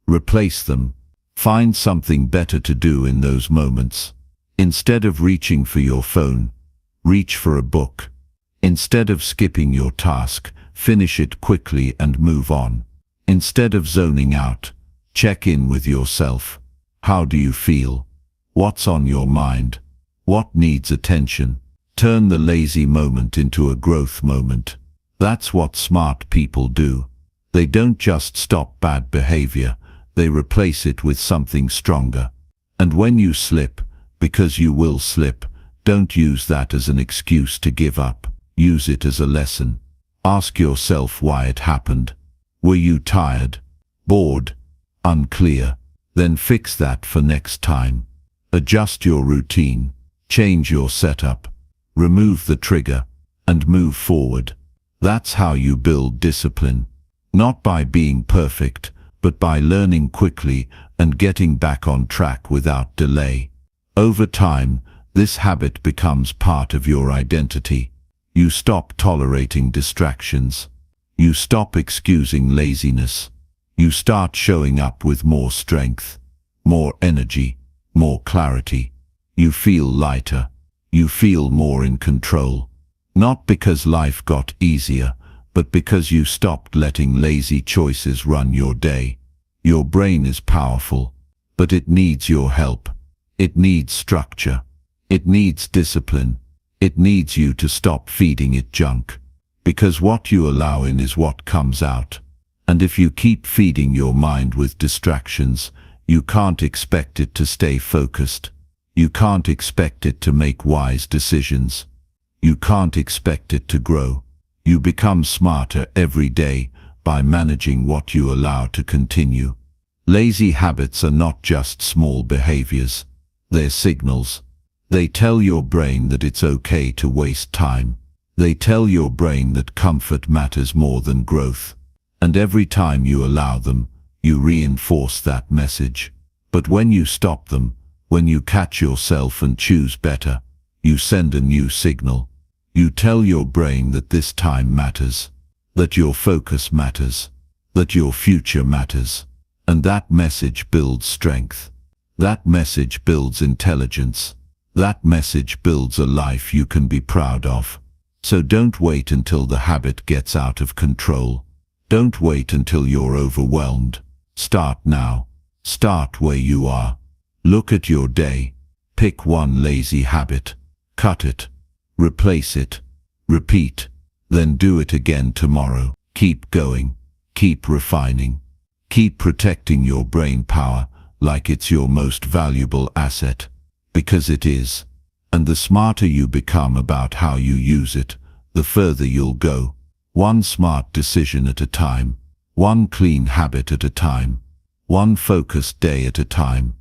Replace them. Find something better to do in those moments. Instead of reaching for your phone, reach for a book. Instead of skipping your task, finish it quickly and move on. Instead of zoning out, check in with yourself. How do you feel? What's on your mind? What needs attention? Turn the lazy moment into a growth moment. That's what smart people do. They don't just stop bad behavior, they replace it with something stronger. And when you slip, because you will slip, don't use that as an excuse to give up. Use it as a lesson. Ask yourself why it happened. Were you tired? Bored? Unclear? Then fix that for next time. Adjust your routine. Change your setup. Remove the trigger, and move forward. That's how you build discipline. Not by being perfect, but by learning quickly and getting back on track without delay. Over time, this habit becomes part of your identity. You stop tolerating distractions. You stop excusing laziness. You start showing up with more strength, more energy, more clarity. You feel lighter. You feel more in control. Not because life got easier, but because you stopped letting lazy choices run your day. Your brain is powerful, but it needs your help. It needs structure. It needs discipline. It needs you to stop feeding it junk. Because what you allow in is what comes out. And if you keep feeding your mind with distractions, you can't expect it to stay focused. You can't expect it to make wise decisions. You can't expect it to grow. You become smarter every day by managing what you allow to continue. Lazy habits are not just small behaviors. They're signals. They tell your brain that it's okay to waste time. They tell your brain that comfort matters more than growth. And every time you allow them, you reinforce that message. But when you stop them, when you catch yourself and choose better, you send a new signal. You tell your brain that this time matters, that your focus matters, that your future matters. And that message builds strength. That message builds intelligence. That message builds a life you can be proud of. So don't wait until the habit gets out of control. Don't wait until you're overwhelmed. Start now. Start where you are. Look at your day. Pick one lazy habit. Cut it. Replace it. Repeat. Then do it again tomorrow. Keep going. Keep refining. Keep protecting your brain power like it's your most valuable asset. Because it is. And the smarter you become about how you use it, the further you'll go. One smart decision at a time. One clean habit at a time. One focused day at a time.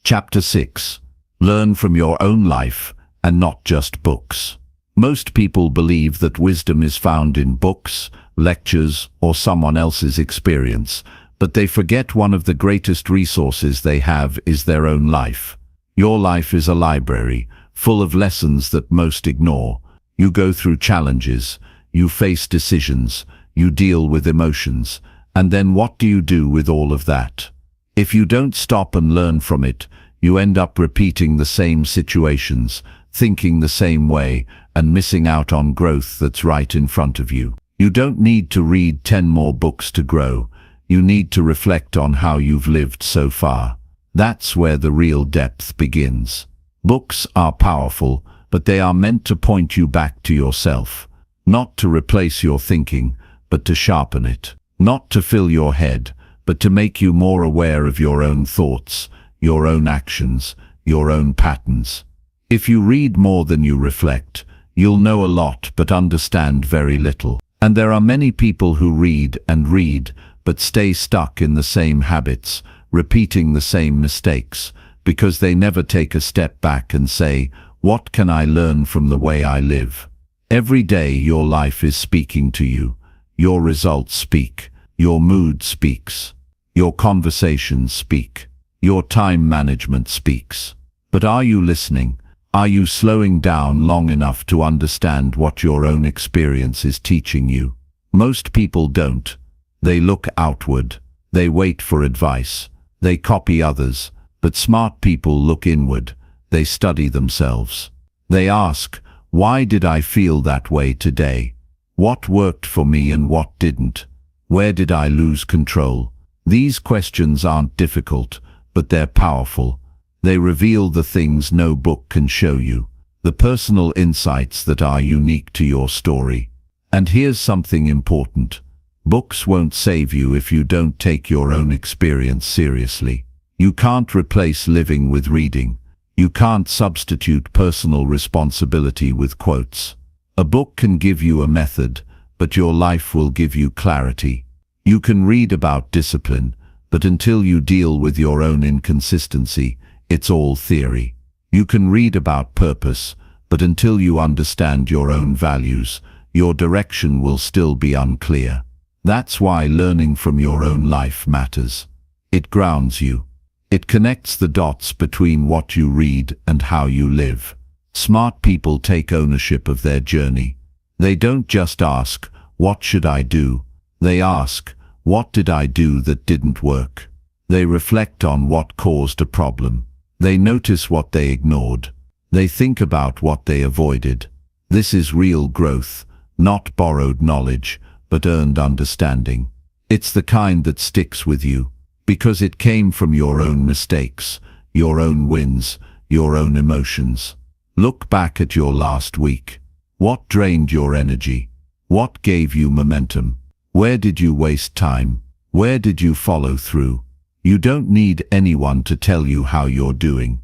Chapter 6. Learn from your own life and not just books. Most people believe that wisdom is found in books, lectures, or someone else's experience, but they forget one of the greatest resources they have is their own life. Your life is a library, full of lessons that most ignore. You go through challenges, you face decisions, you deal with emotions, and then what do you do with all of that? If you don't stop and learn from it, you end up repeating the same situations, thinking the same way, and missing out on growth that's right in front of you. You don't need to read 10 more books to grow. You need to reflect on how you've lived so far. That's where the real depth begins. Books are powerful, but they are meant to point you back to yourself. Not to replace your thinking, but to sharpen it. Not to fill your head, but to make you more aware of your own thoughts, your own actions, your own patterns. If you read more than you reflect, you'll know a lot but understand very little. And there are many people who read and read, but stay stuck in the same habits, repeating the same mistakes, because they never take a step back and say, what can I learn from the way I live? Every day your life is speaking to you. Your results speak. Your mood speaks. Your conversations speak. Your time management speaks. But are you listening? Are you slowing down long enough to understand what your own experience is teaching you? Most people don't. They look outward. They wait for advice. They copy others. But smart people look inward. They study themselves. They ask, why did I feel that way today? What worked for me and what didn't? Where did I lose control? These questions aren't difficult, but they're powerful. They reveal the things no book can show you, the personal insights that are unique to your story. And here's something important. Books won't save you if you don't take your own experience seriously. You can't replace living with reading. You can't substitute personal responsibility with quotes. A book can give you a method, but your life will give you clarity. You can read about discipline, but until you deal with your own inconsistency, it's all theory. You can read about purpose, but until you understand your own values, your direction will still be unclear. That's why learning from your own life matters. It grounds you. It connects the dots between what you read and how you live. Smart people take ownership of their journey. They don't just ask, what should I do? They ask, what did I do that didn't work? They reflect on what caused a problem. They notice what they ignored. They think about what they avoided. This is real growth, not borrowed knowledge, but earned understanding. It's the kind that sticks with you, because it came from your own mistakes, your own wins, your own emotions. Look back at your last week. What drained your energy? What gave you momentum? Where did you waste time? Where did you follow through? You don't need anyone to tell you how you're doing.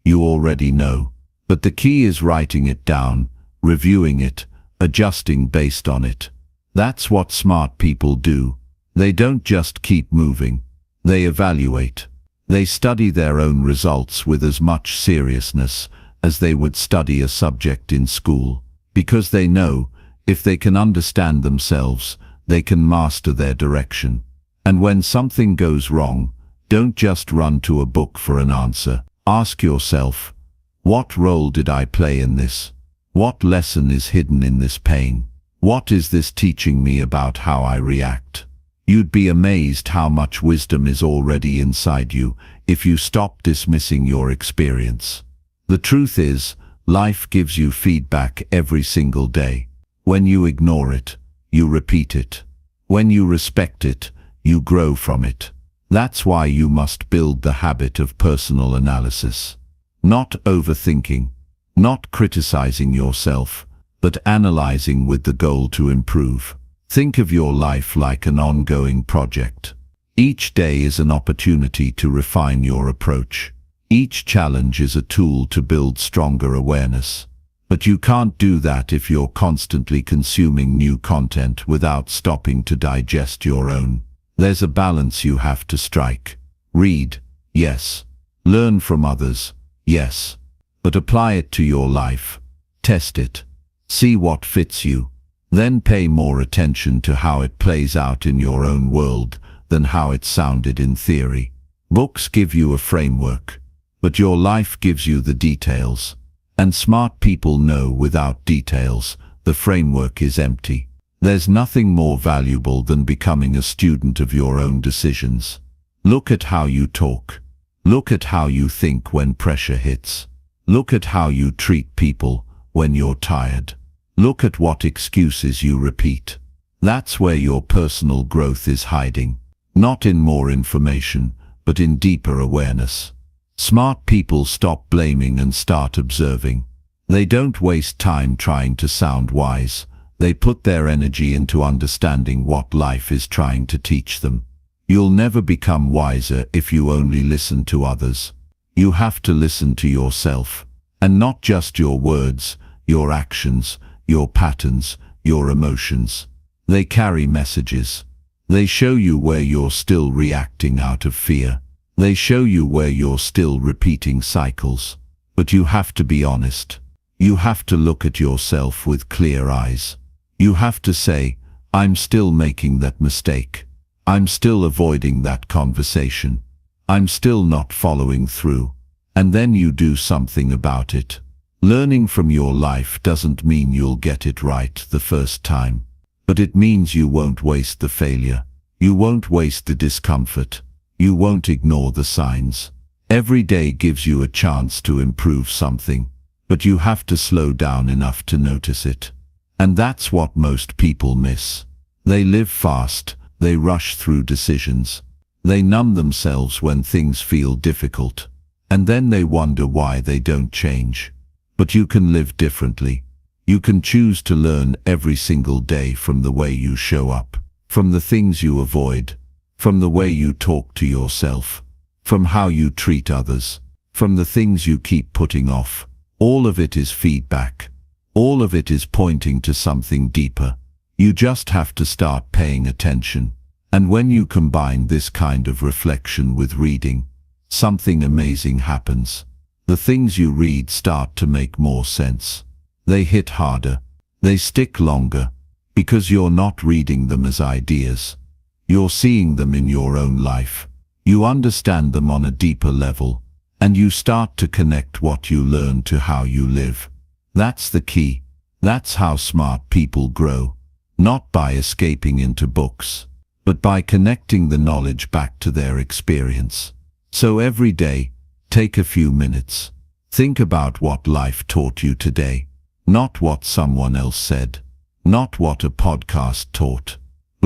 You already know. But the key is writing it down, reviewing it, adjusting based on it. That's what smart people do. They don't just keep moving. They evaluate. They study their own results with as much seriousness as they would study a subject in school, because they know, if they can understand themselves, they can master their direction. And when something goes wrong, don't just run to a book for an answer. Ask yourself, what role did I play in this? What lesson is hidden in this pain? What is this teaching me about how I react? You'd be amazed how much wisdom is already inside you if you stop dismissing your experience. The truth is, life gives you feedback every single day. When you ignore it, you repeat it. When you respect it, you grow from it. That's why you must build the habit of personal analysis. Not overthinking, not criticizing yourself, but analyzing with the goal to improve. Think of your life like an ongoing project. Each day is an opportunity to refine your approach. Each challenge is a tool to build stronger awareness. But you can't do that if you're constantly consuming new content without stopping to digest your own. There's a balance you have to strike. Read, yes. Learn from others, yes. But apply it to your life. Test it. See what fits you. Then pay more attention to how it plays out in your own world than how it sounded in theory. Books give you a framework, but your life gives you the details. And smart people know without details, the framework is empty. There's nothing more valuable than becoming a student of your own decisions. Look at how you talk. Look at how you think when pressure hits. Look at how you treat people when you're tired. Look at what excuses you repeat. That's where your personal growth is hiding. Not in more information, but in deeper awareness. Smart people stop blaming and start observing. They don't waste time trying to sound wise. They put their energy into understanding what life is trying to teach them. You'll never become wiser if you only listen to others. You have to listen to yourself. And not just your words, your actions, your patterns, your emotions. They carry messages. They show you where you're still reacting out of fear. They show you where you're still repeating cycles. But you have to be honest. You have to look at yourself with clear eyes. You have to say, I'm still making that mistake. I'm still avoiding that conversation. I'm still not following through. And then you do something about it. Learning from your life doesn't mean you'll get it right the first time. But it means you won't waste the failure. You won't waste the discomfort. You won't ignore the signs. Every day gives you a chance to improve something, but you have to slow down enough to notice it. And that's what most people miss. They live fast, they rush through decisions. They numb themselves when things feel difficult. And then they wonder why they don't change. But you can live differently. You can choose to learn every single day from the way you show up, from the things you avoid, from the way you talk to yourself, from how you treat others, from the things you keep putting off. All of it is feedback. All of it is pointing to something deeper. You just have to start paying attention. And when you combine this kind of reflection with reading, something amazing happens. The things you read start to make more sense. They hit harder. They stick longer. Because you're not reading them as ideas. You're seeing them in your own life. You understand them on a deeper level. And you start to connect what you learn to how you live. That's the key. That's how smart people grow. Not by escaping into books, but by connecting the knowledge back to their experience. So every day, take a few minutes. Think about what life taught you today. Not what someone else said. Not what a podcast taught.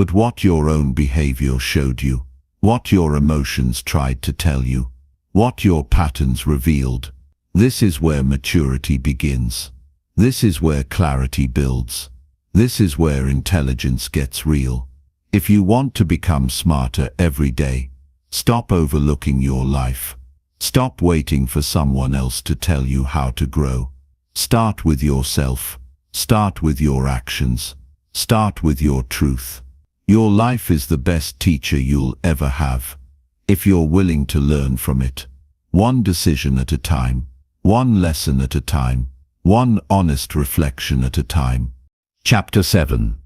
but what your own behavior showed you, what your emotions tried to tell you, what your patterns revealed. This is where maturity begins. This is where clarity builds. This is where intelligence gets real. If you want to become smarter every day, stop overlooking your life. Stop waiting for someone else to tell you how to grow. Start with yourself. Start with your actions. Start with your truth. Your life is the best teacher you'll ever have, if you're willing to learn from it. One decision at a time, one lesson at a time, one honest reflection at a time. Chapter 7.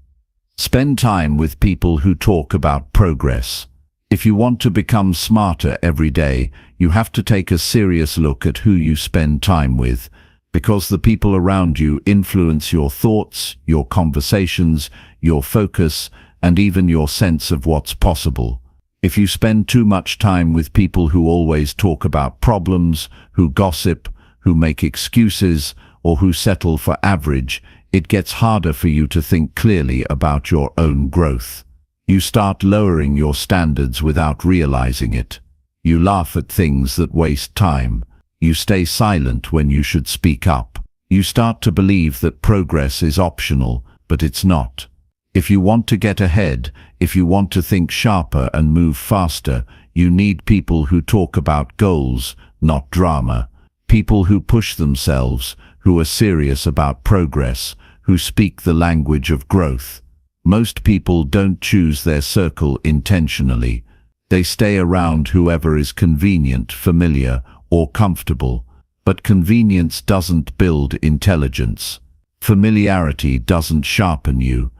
Spend time with people who talk about progress. If you want to become smarter every day, you have to take a serious look at who you spend time with, because the people around you influence your thoughts, your conversations, your focus, and even your sense of what's possible. If you spend too much time with people who always talk about problems, who gossip, who make excuses, or who settle for average, it gets harder for you to think clearly about your own growth. You start lowering your standards without realizing it. You laugh at things that waste time. You stay silent when you should speak up. You start to believe that progress is optional, but it's not. If you want to get ahead, if you want to think sharper and move faster, you need people who talk about goals, not drama. People who push themselves, who are serious about progress, who speak the language of growth. Most people don't choose their circle intentionally. They stay around whoever is convenient, familiar, or comfortable. But convenience doesn't build intelligence. Familiarity doesn't sharpen you.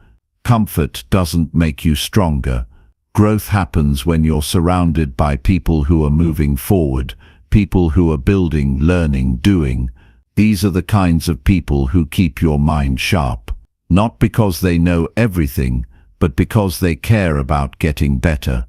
Comfort doesn't make you stronger. Growth happens when you're surrounded by people who are moving forward, people who are building, learning, doing. These are the kinds of people who keep your mind sharp, not because they know everything, but because they care about getting better.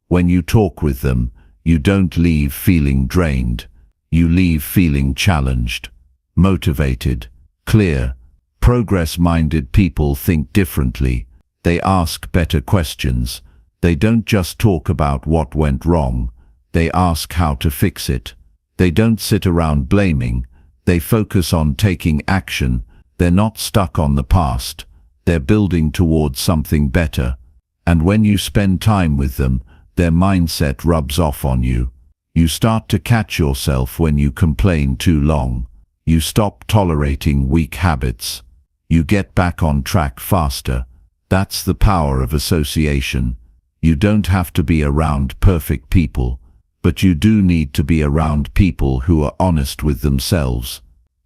When you talk with them, you don't leave feeling drained. You leave feeling challenged, motivated, clear. Progress-minded people think differently. They ask better questions. They don't just talk about what went wrong. They ask how to fix it. They don't sit around blaming. They focus on taking action. They're not stuck on the past. They're building towards something better. And when you spend time with them, their mindset rubs off on you. You start to catch yourself when you complain too long. You stop tolerating weak habits. You get back on track faster. That's the power of association. You don't have to be around perfect people, but you do need to be around people who are honest with themselves,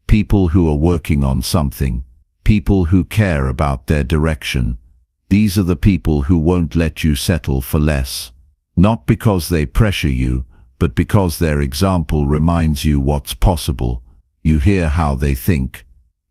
people who are working on something, people who care about their direction. These are the people who won't let you settle for less, not because they pressure you, but because their example reminds you what's possible. You hear how they think,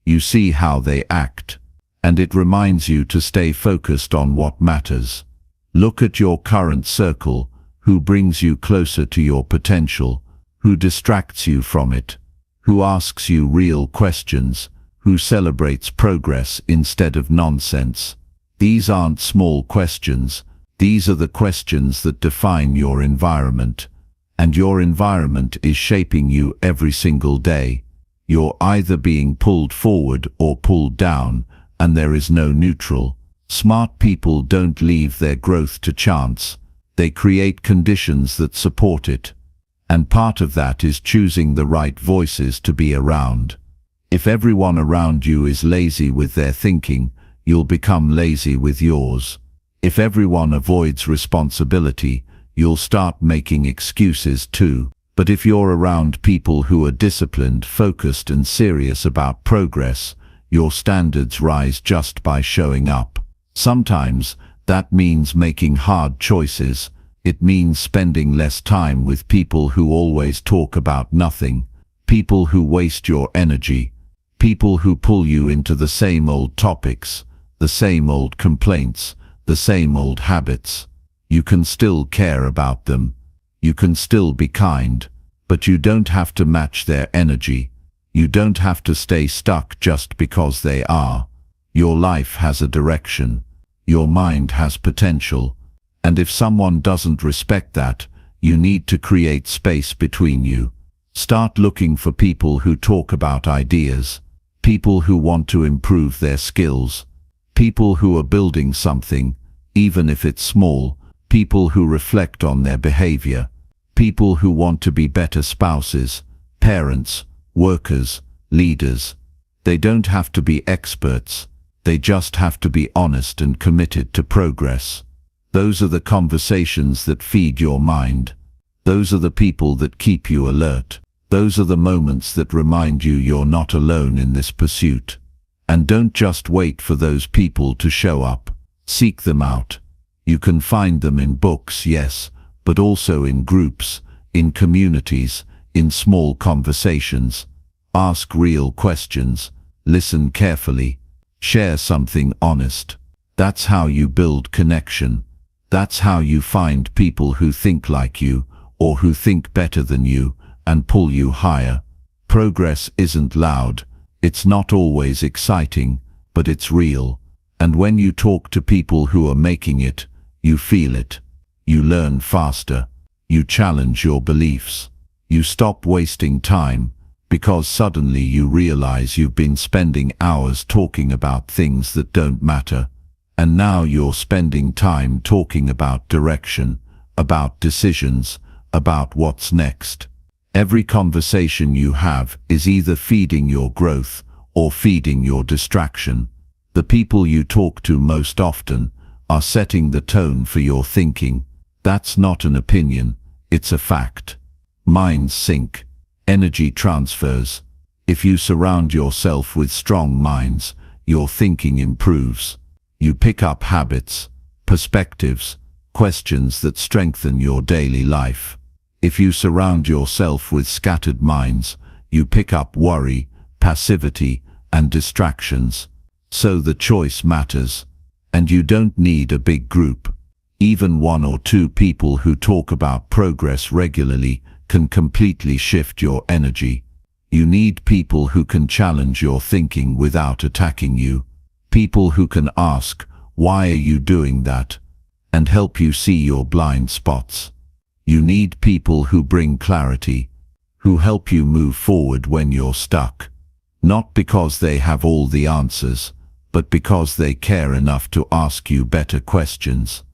you see how they act, and it reminds you to stay focused on what matters. Look at your current circle. Who brings you closer to your potential? Who distracts you from it? Who asks you real questions? Who celebrates progress instead of nonsense? These aren't small questions. These are the questions that define your environment. And your environment is shaping you every single day. You're either being pulled forward or pulled down, and there is no neutral. Smart people don't leave their growth to chance. They create conditions that support it. And part of that is choosing the right voices to be around. If everyone around you is lazy with their thinking, you'll become lazy with yours. If everyone avoids responsibility, you'll start making excuses too. But if you're around people who are disciplined, focused, and serious about progress, your standards rise just by showing up. Sometimes, that means making hard choices. It means spending less time with people who always talk about nothing, people who waste your energy, people who pull you into the same old topics, the same old complaints, the same old habits. You can still care about them. You can still be kind, but you don't have to match their energy. You don't have to stay stuck just because they are. Your life has a direction. Your mind has potential. And if someone doesn't respect that, you need to create space between you. Start looking for people who talk about ideas, people who want to improve their skills, people who are building something, even if it's small, people who reflect on their behavior, people who want to be better spouses, parents, workers, leaders. They don't have to be experts. They just have to be honest and committed to progress. Those are the conversations that feed your mind. Those are the people that keep you alert. Those are the moments that remind you you're not alone in this pursuit. And don't just wait for those people to show up. Seek them out. You can find them in books, yes, but also in groups, in communities, in small conversations. Ask real questions. Listen carefully. Share something honest. That's how you build connection. That's how you find people who think like you, or who think better than you, and pull you higher. Progress isn't loud. It's not always exciting, but it's real. And when you talk to people who are making it, you feel it. You learn faster. You challenge your beliefs. You stop wasting time, because suddenly you realize you've been spending hours talking about things that don't matter. And now you're spending time talking about direction, about decisions, about what's next. Every conversation you have is either feeding your growth or feeding your distraction. The people you talk to most often are setting the tone for your thinking. That's not an opinion, it's a fact. Minds sync. Energy transfers. If you surround yourself with strong minds, your thinking improves. You pick up habits, perspectives, questions that strengthen your daily life. If you surround yourself with scattered minds, you pick up worry, passivity, and distractions. So the choice matters. And you don't need a big group. Even one or two people who talk about progress regularly can completely shift your energy. You need people who can challenge your thinking without attacking you. People who can ask, "Why are you doing that?" and help you see your blind spots. You need people who bring clarity, who help you move forward when you're stuck. Not because they have all the answers, but because they care enough to ask you better questions.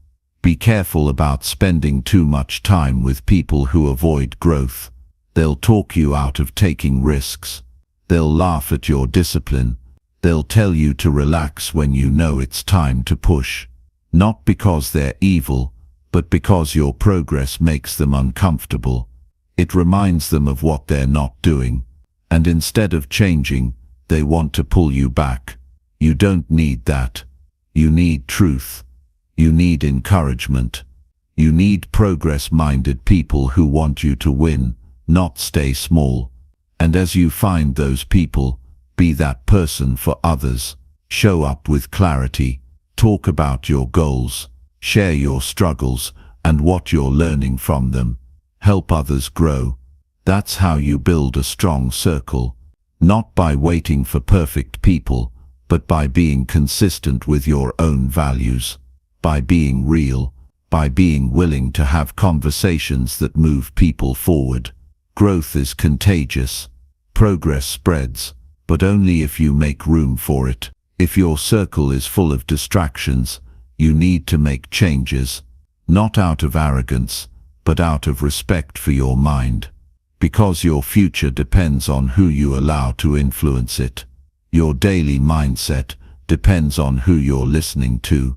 Be careful about spending too much time with people who avoid growth. They'll talk you out of taking risks. They'll laugh at your discipline. They'll tell you to relax when you know it's time to push. Not because they're evil, but because your progress makes them uncomfortable. It reminds them of what they're not doing. And instead of changing, they want to pull you back. You don't need that. You need truth. You need encouragement. You need progress-minded people who want you to win, not stay small. And as you find those people, be that person for others. Show up with clarity. Talk about your goals. Share your struggles and what you're learning from them. Help others grow. That's how you build a strong circle. Not by waiting for perfect people, but by being consistent with your own values. By being real. By being willing to have conversations that move people forward. Growth is contagious. Progress spreads, but only if you make room for it. If your circle is full of distractions, you need to make changes. Not out of arrogance, but out of respect for your mind. Because your future depends on who you allow to influence it. Your daily mindset depends on who you're listening to.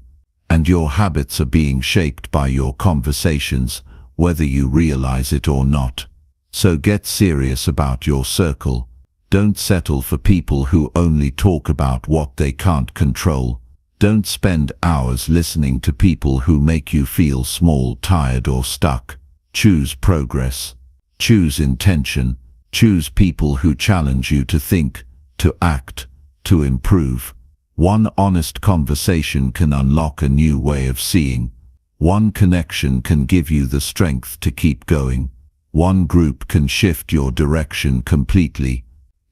And your habits are being shaped by your conversations, whether you realize it or not. So get serious about your circle. Don't settle for people who only talk about what they can't control. Don't spend hours listening to people who make you feel small, tired, or stuck. Choose progress. Choose intention. Choose people who challenge you to think, to act, to improve. One honest conversation can unlock a new way of seeing. One connection can give you the strength to keep going. One group can shift your direction completely.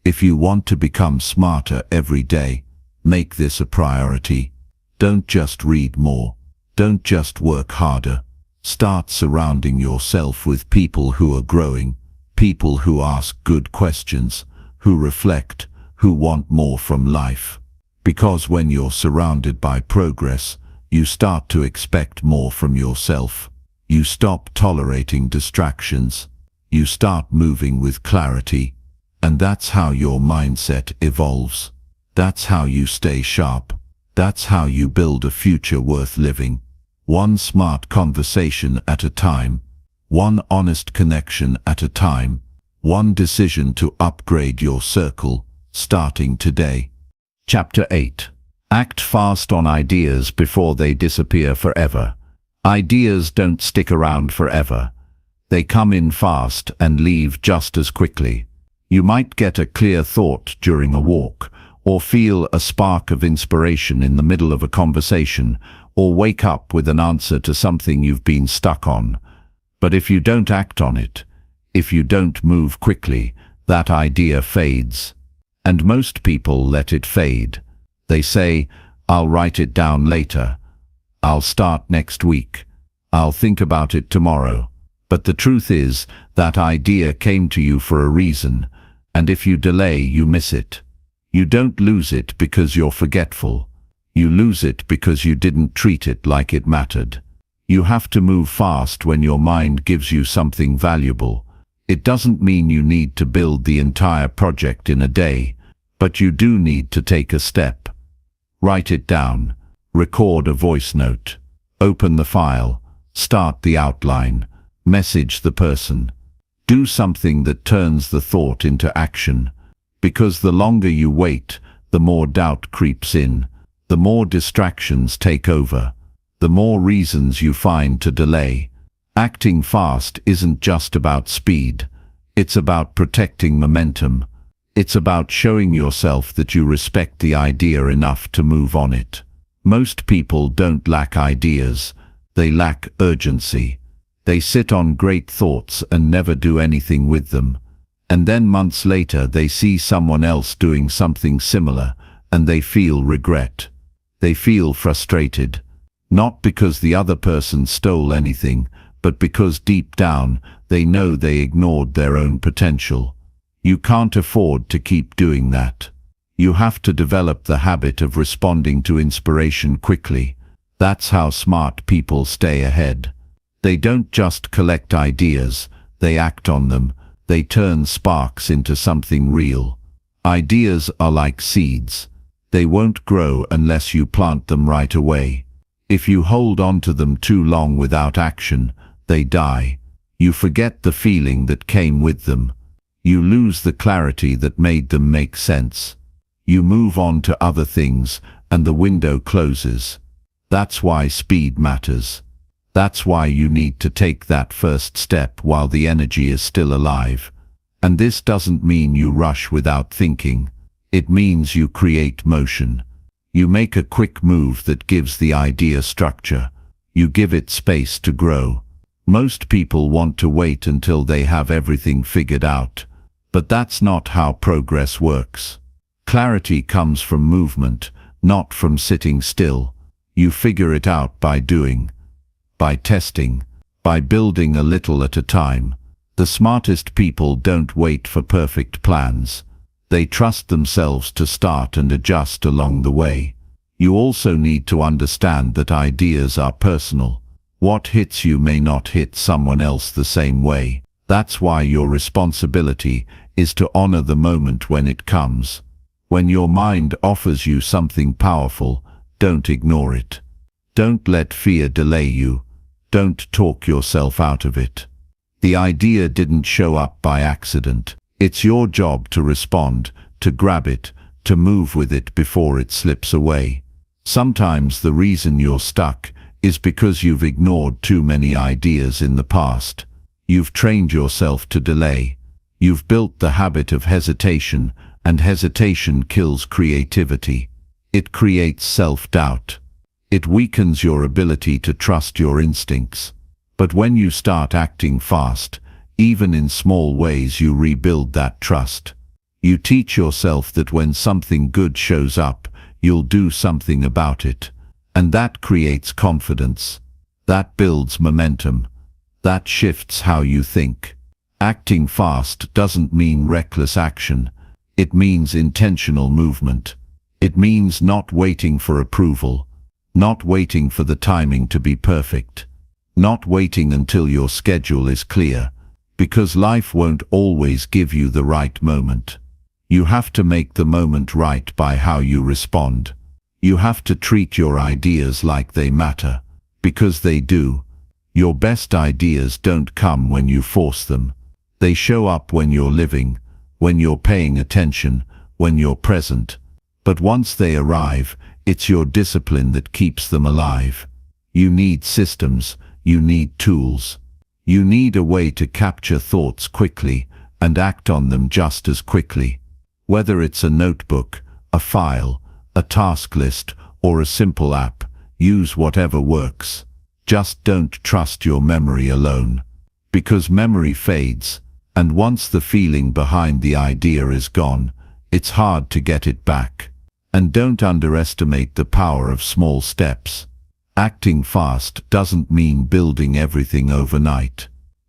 If you want to become smarter every day, make this a priority. Don't just read more. Don't just work harder. Start surrounding yourself with people who are growing, people who ask good questions, who reflect, who want more from life. Because when you're surrounded by progress, you start to expect more from yourself. You stop tolerating distractions. You start moving with clarity. And that's how your mindset evolves. That's how you stay sharp. That's how you build a future worth living. One smart conversation at a time. One honest connection at a time. One decision to upgrade your circle, starting today. Chapter 8. Act fast on ideas before they disappear forever. Ideas don't stick around forever. They come in fast and leave just as quickly. You might get a clear thought during a walk, or feel a spark of inspiration in the middle of a conversation, or wake up with an answer to something you've been stuck on. But if you don't act on it, if you don't move quickly, that idea fades. And most people let it fade. They say, "I'll write it down later. I'll start next week. I'll think about it tomorrow." But the truth is, that idea came to you for a reason, and if you delay, you miss it. You don't lose it because you're forgetful. You lose it because you didn't treat it like it mattered. You have to move fast when your mind gives you something valuable. It doesn't mean you need to build the entire project in a day, but you do need to take a step. Write it down. Record a voice note. Open the file. Start the outline. Message the person. Do something that turns the thought into action. Because the longer you wait, the more doubt creeps in. The more distractions take over. The more reasons you find to delay. Acting fast isn't just about speed. It's about protecting momentum. It's about showing yourself that you respect the idea enough to move on it. Most people don't lack ideas. They lack urgency. They sit on great thoughts and never do anything with them. And then months later they see someone else doing something similar, and they feel regret. They feel frustrated. Not because the other person stole anything, but because deep down they know they ignored their own potential. You can't afford to keep doing that. You have to develop the habit of responding to inspiration quickly. That's how smart people stay ahead. They don't just collect ideas, they act on them. They turn sparks into something real. Ideas are like seeds. They won't grow unless you plant them right away. If you hold on to them too long without action, they die. You forget the feeling that came with them. You lose the clarity that made them make sense. You move on to other things, and the window closes. That's why speed matters. That's why you need to take that first step while the energy is still alive. And this doesn't mean you rush without thinking. It means you create motion. You make a quick move that gives the idea structure. You give it space to grow. Most people want to wait until they have everything figured out. But that's not how progress works. Clarity comes from movement, not from sitting still. You figure it out by doing, by testing, by building a little at a time. The smartest people don't wait for perfect plans. They trust themselves to start and adjust along the way. You also need to understand that ideas are personal. What hits you may not hit someone else the same way. That's why your responsibility is to honor the moment when it comes. When your mind offers you something powerful, don't ignore it. Don't let fear delay you. Don't talk yourself out of it. The idea didn't show up by accident. It's your job to respond, to grab it, to move with it before it slips away. Sometimes the reason you're stuck is because you've ignored too many ideas in the past. You've trained yourself to delay. You've built the habit of hesitation, and hesitation kills creativity. It creates self-doubt. It weakens your ability to trust your instincts. But when you start acting fast, even in small ways, you rebuild that trust. You teach yourself that when something good shows up, you'll do something about it. And that creates confidence. That builds momentum. That shifts how you think. Acting fast doesn't mean reckless action. It means intentional movement. It means not waiting for approval, not waiting for the timing to be perfect, not waiting until your schedule is clear, because life won't always give you the right moment. You have to make the moment right by how you respond. You have to treat your ideas like they matter, because they do. Your best ideas don't come when you force them. They show up when you're living, when you're paying attention, when you're present. But once they arrive, it's your discipline that keeps them alive. You need systems, you need tools. You need a way to capture thoughts quickly and act on them just as quickly. Whether it's a notebook, a file, a task list, or a simple app, use whatever works. Just don't trust your memory alone. Because memory fades, and once the feeling behind the idea is gone, it's hard to get it back. And don't underestimate the power of small steps. Acting fast doesn't mean building everything overnight.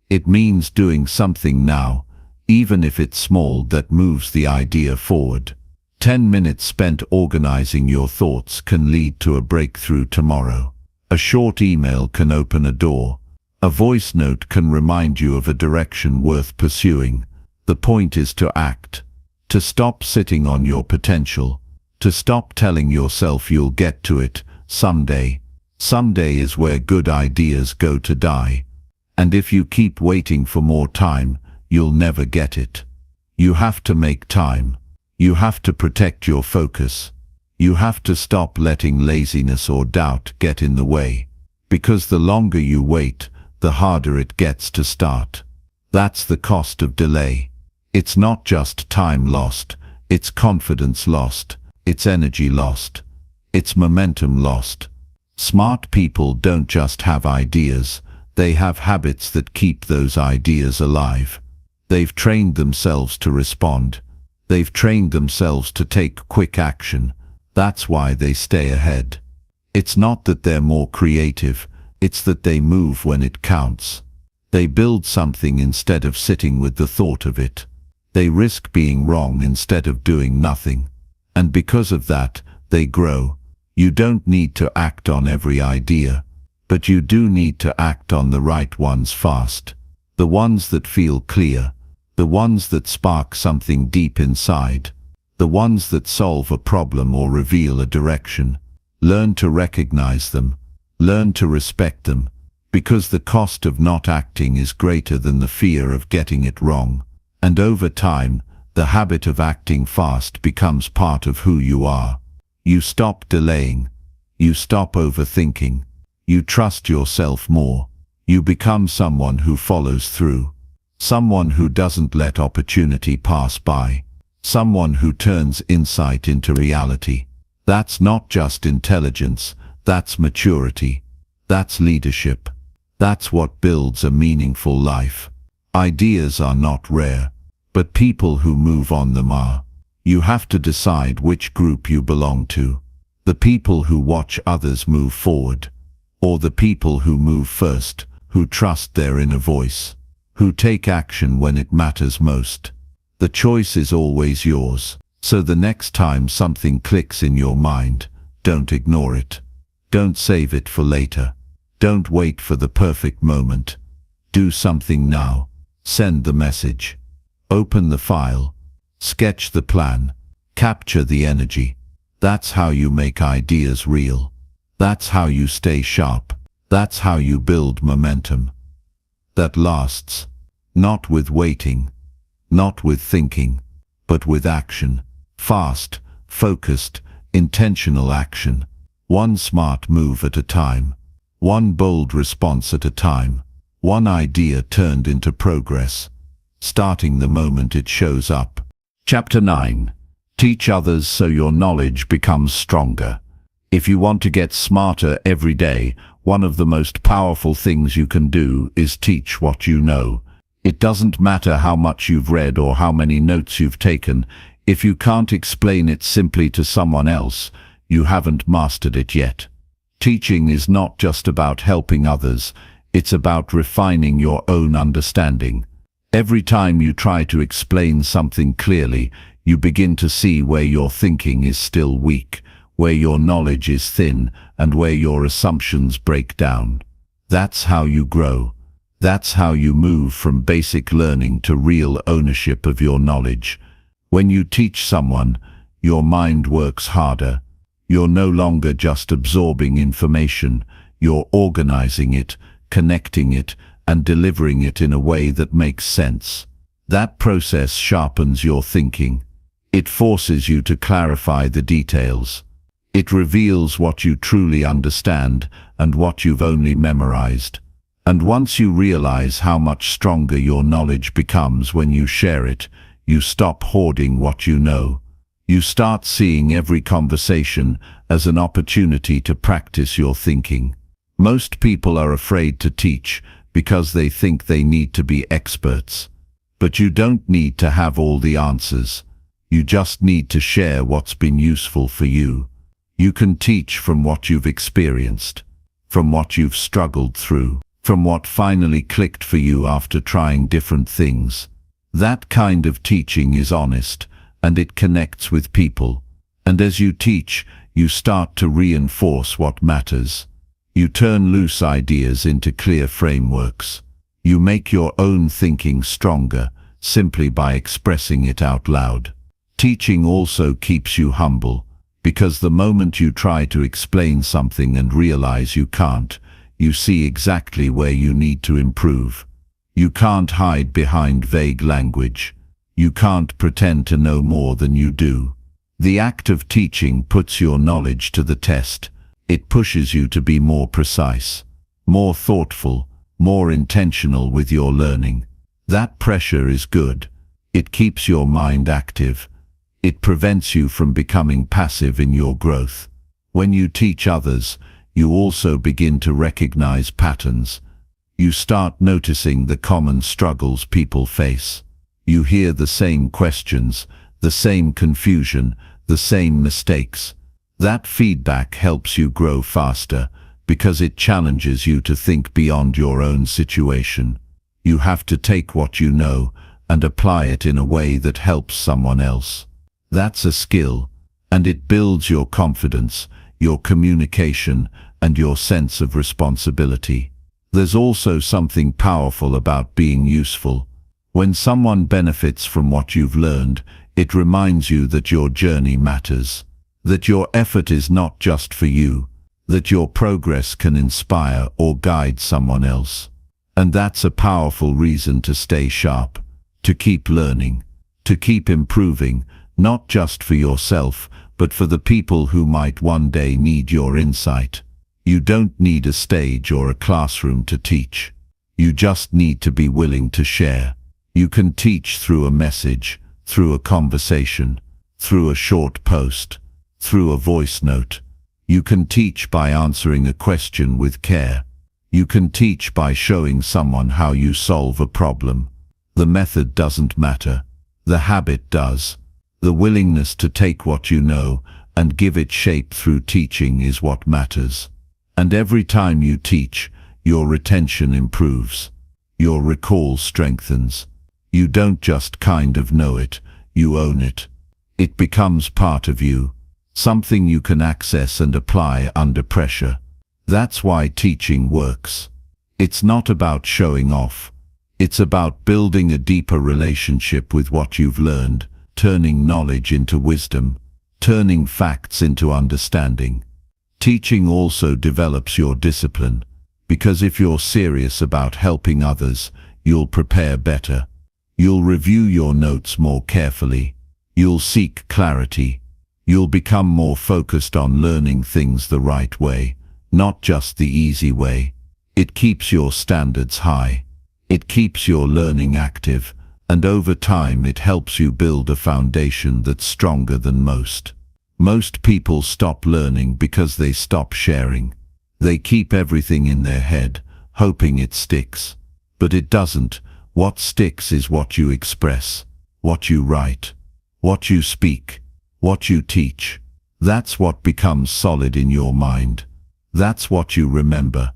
It means doing something now, even if it's small, that moves the idea forward. 10 minutes spent organizing your thoughts can lead to a breakthrough tomorrow. A short email can open a door. A voice note can remind you of a direction worth pursuing. The point is to act, to stop sitting on your potential, to stop telling yourself you'll get to it someday. Someday is where good ideas go to die. And if you keep waiting for more time, you'll never get it. You have to make time. You have to protect your focus. You have to stop letting laziness or doubt get in the way. Because the longer you wait, the harder it gets to start. That's the cost of delay. It's not just time lost, it's confidence lost, it's energy lost, it's momentum lost. Smart people don't just have ideas, they have habits that keep those ideas alive. They've trained themselves to respond. They've trained themselves to take quick action. That's why they stay ahead. It's not that they're more creative, it's that they move when it counts. They build something instead of sitting with the thought of it. They risk being wrong instead of doing nothing. And because of that, they grow. You don't need to act on every idea, but you do need to act on the right ones fast. The ones that feel clear, the ones that spark something deep inside, the ones that solve a problem or reveal a direction. Learn to recognize them, learn to respect them, because the cost of not acting is greater than the fear of getting it wrong. And over time, the habit of acting fast becomes part of who you are. You stop delaying. You stop overthinking. You trust yourself more. You become someone who follows through. Someone who doesn't let opportunity pass by. Someone who turns insight into reality. That's not just intelligence, that's maturity. That's leadership. That's what builds a meaningful life. Ideas are not rare, but people who move on them are. You have to decide which group you belong to. The people who watch others move forward, or the people who move first, who trust their inner voice, who take action when it matters most. The choice is always yours, so the next time something clicks in your mind, don't ignore it. Don't save it for later. Don't wait for the perfect moment. Do something now. Send the message. Open the file. Sketch the plan. Capture the energy. That's how you make ideas real. That's how you stay sharp. That's how you build momentum that lasts. Not with waiting, not with thinking, but with action. Fast, focused, intentional action. One smart move at a time. One bold response at a time. One idea turned into progress, starting the moment it shows up. Chapter 9. Teach others so your knowledge becomes stronger. If you want to get smarter every day, one of the most powerful things you can do is teach what you know. It doesn't matter how much you've read or how many notes you've taken. If you can't explain it simply to someone else, you haven't mastered it yet. Teaching is not just about helping others, it's about refining your own understanding. Every time you try to explain something clearly, you begin to see where your thinking is still weak, where your knowledge is thin, and where your assumptions break down. That's how you grow. That's how you move from basic learning to real ownership of your knowledge. When you teach someone, your mind works harder. You're no longer just absorbing information, you're organizing it, connecting it, and delivering it in a way that makes sense. That process sharpens your thinking. It forces you to clarify the details. It reveals what you truly understand and what you've only memorized. And once you realize how much stronger your knowledge becomes when you share it, you stop hoarding what you know. You start seeing every conversation as an opportunity to practice your thinking. Most people are afraid to teach because they think they need to be experts. But you don't need to have all the answers. You just need to share what's been useful for you. You can teach from what you've experienced, from what you've struggled through, from what finally clicked for you after trying different things. That kind of teaching is honest, and it connects with people. And as you teach, you start to reinforce what matters. You turn loose ideas into clear frameworks. You make your own thinking stronger, simply by expressing it out loud. Teaching also keeps you humble, because the moment you try to explain something and realize you can't, you see exactly where you need to improve. You can't hide behind vague language. You can't pretend to know more than you do. The act of teaching puts your knowledge to the test. It pushes you to be more precise, more thoughtful, more intentional with your learning. That pressure is good. It keeps your mind active. It prevents you from becoming passive in your growth. When you teach others, you also begin to recognize patterns. You start noticing the common struggles people face. You hear the same questions, the same confusion, the same mistakes. That feedback helps you grow faster because it challenges you to think beyond your own situation. You have to take what you know and apply it in a way that helps someone else. That's a skill, and it builds your confidence, your communication, and your sense of responsibility. There's also something powerful about being useful. When someone benefits from what you've learned, it reminds you that your journey matters, that your effort is not just for you, that your progress can inspire or guide someone else. And that's a powerful reason to stay sharp, to keep learning, to keep improving, not just for yourself, but for the people who might one day need your insight. You don't need a stage or a classroom to teach. You just need to be willing to share. You can teach through a message, through a conversation, through a short post, through a voice note. You can teach by answering a question with care. You can teach by showing someone how you solve a problem. The method doesn't matter. The habit does. The willingness to take what you know and give it shape through teaching is what matters. And every time you teach, your retention improves. Your recall strengthens. You don't just kind of know it, you own it. It becomes part of you, something you can access and apply under pressure. That's why teaching works. It's not about showing off. It's about building a deeper relationship with what you've learned, turning knowledge into wisdom, turning facts into understanding. Teaching also develops your discipline, because if you're serious about helping others, you'll prepare better. You'll review your notes more carefully. You'll seek clarity. You'll become more focused on learning things the right way, not just the easy way. It keeps your standards high. It keeps your learning active, and over time it helps you build a foundation that's stronger than most. Most people stop learning because they stop sharing. They keep everything in their head, hoping it sticks. But it doesn't. What sticks is what you express, what you write, what you speak, what you teach. That's what becomes solid in your mind. That's what you remember.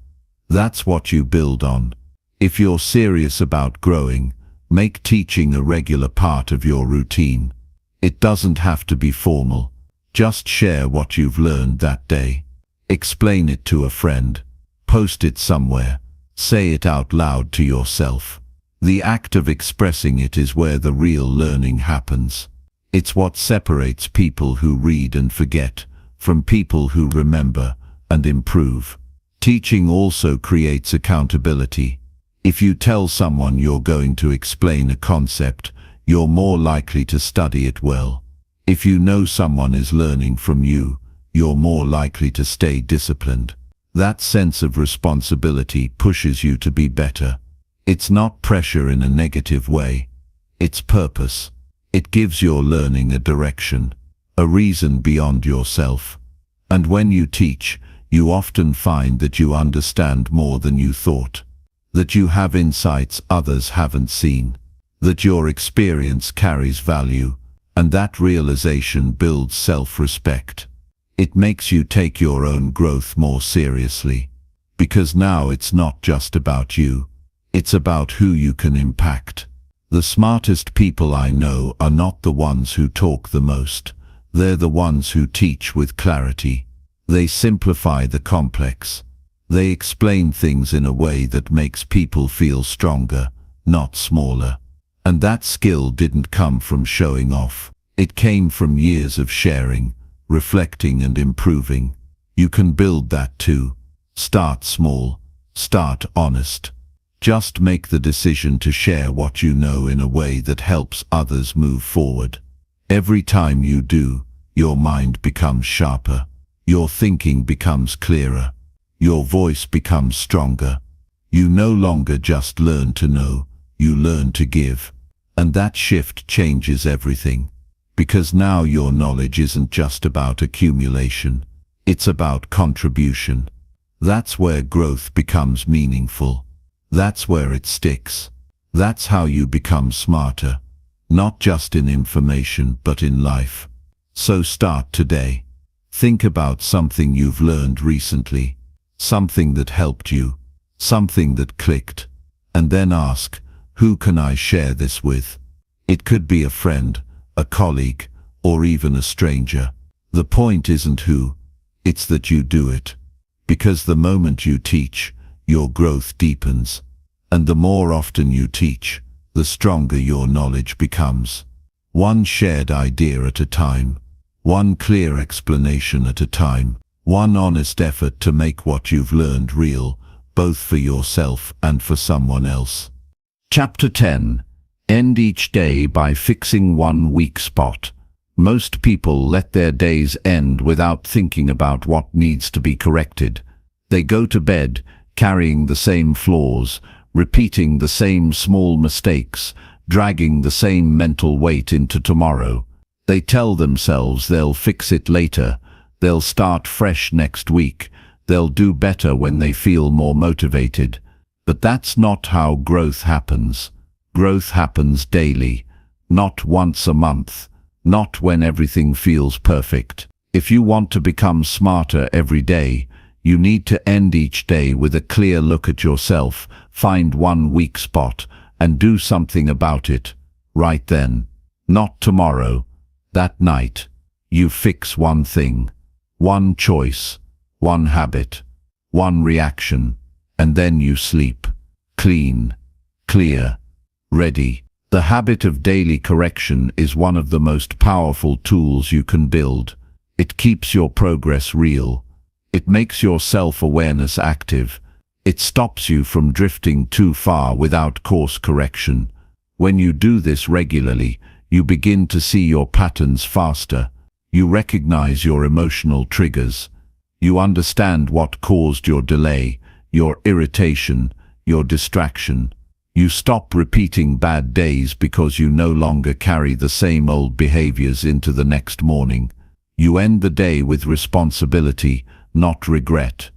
That's what you build on. If you're serious about growing, make teaching a regular part of your routine. It doesn't have to be formal. Just share what you've learned that day. Explain it to a friend. Post it somewhere. Say it out loud to yourself. The act of expressing it is where the real learning happens. It's what separates people who read and forget from people who remember and improve. Teaching also creates accountability. If you tell someone you're going to explain a concept, you're more likely to study it well. If you know someone is learning from you, you're more likely to stay disciplined. That sense of responsibility pushes you to be better. It's not pressure in a negative way. It's purpose. It gives your learning a direction, a reason beyond yourself. And when you teach, you often find that you understand more than you thought, that you have insights others haven't seen, that your experience carries value, and that realization builds self-respect. It makes you take your own growth more seriously, because now it's not just about you, it's about who you can impact. The smartest people I know are not the ones who talk the most. They're the ones who teach with clarity. They simplify the complex. They explain things in a way that makes people feel stronger, not smaller. And that skill didn't come from showing off. It came from years of sharing, reflecting and improving. You can build that too. Start small. Start honest. Just make the decision to share what you know in a way that helps others move forward. Every time you do, your mind becomes sharper. Your thinking becomes clearer. Your voice becomes stronger. You no longer just learn to know, you learn to give. And that shift changes everything. Because now your knowledge isn't just about accumulation. It's about contribution. That's where growth becomes meaningful. That's where it sticks. That's how you become smarter. Not just in information, but in life. So start today. Think about something you've learned recently. Something that helped you. Something that clicked. And then ask, who can I share this with? It could be a friend, a colleague, or even a stranger. The point isn't who, it's that you do it. Because the moment you teach, your growth deepens. And the more often you teach, the stronger your knowledge becomes. One shared idea at a time. One clear explanation at a time. One honest effort to make what you've learned real, both for yourself and for someone else. Chapter 10. End each day by fixing one weak spot. Most people let their days end without thinking about what needs to be corrected. They go to bed carrying the same flaws, repeating the same small mistakes, dragging the same mental weight into tomorrow. They tell themselves they'll fix it later, they'll start fresh next week, they'll do better when they feel more motivated. But that's not how growth happens. Growth happens daily, not once a month, not when everything feels perfect. If you want to become smarter every day, you need to end each day with a clear look at yourself, find one weak spot, and do something about it. Right then. Not tomorrow. That night. You fix one thing. One choice. One habit. One reaction. And then you sleep. Clean. Clear. Ready. The habit of daily correction is one of the most powerful tools you can build. It keeps your progress real. It makes your self-awareness active. It stops you from drifting too far without course correction. When you do this regularly, you begin to see your patterns faster. You recognize your emotional triggers. You understand what caused your delay, your irritation, your distraction. You stop repeating bad days because you no longer carry the same old behaviors into the next morning. You end the day with responsibility, not regret.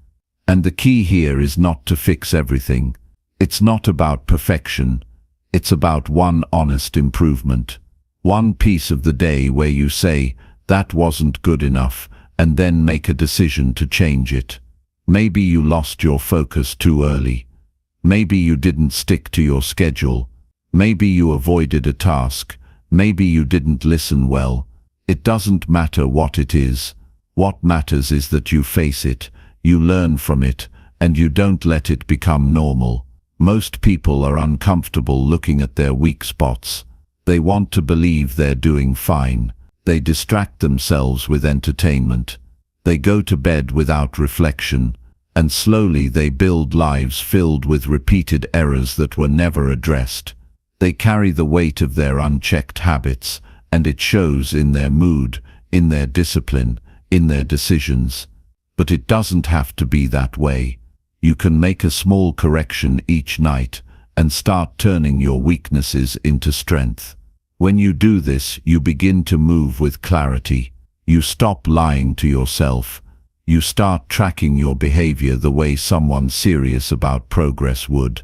And the key here is not to fix everything. It's not about perfection. It's about one honest improvement. One piece of the day where you say, that wasn't good enough, and then make a decision to change it. Maybe you lost your focus too early. Maybe you didn't stick to your schedule. Maybe you avoided a task. Maybe you didn't listen well. It doesn't matter what it is. What matters is that you face it, you learn from it, and you don't let it become normal. Most people are uncomfortable looking at their weak spots. They want to believe they're doing fine. They distract themselves with entertainment. They go to bed without reflection, and slowly they build lives filled with repeated errors that were never addressed. They carry the weight of their unchecked habits, and it shows in their mood, in their discipline, in their decisions. But it doesn't have to be that way. You can make a small correction each night and start turning your weaknesses into strength. When you do this, you begin to move with clarity. You stop lying to yourself. You start tracking your behavior the way someone serious about progress would.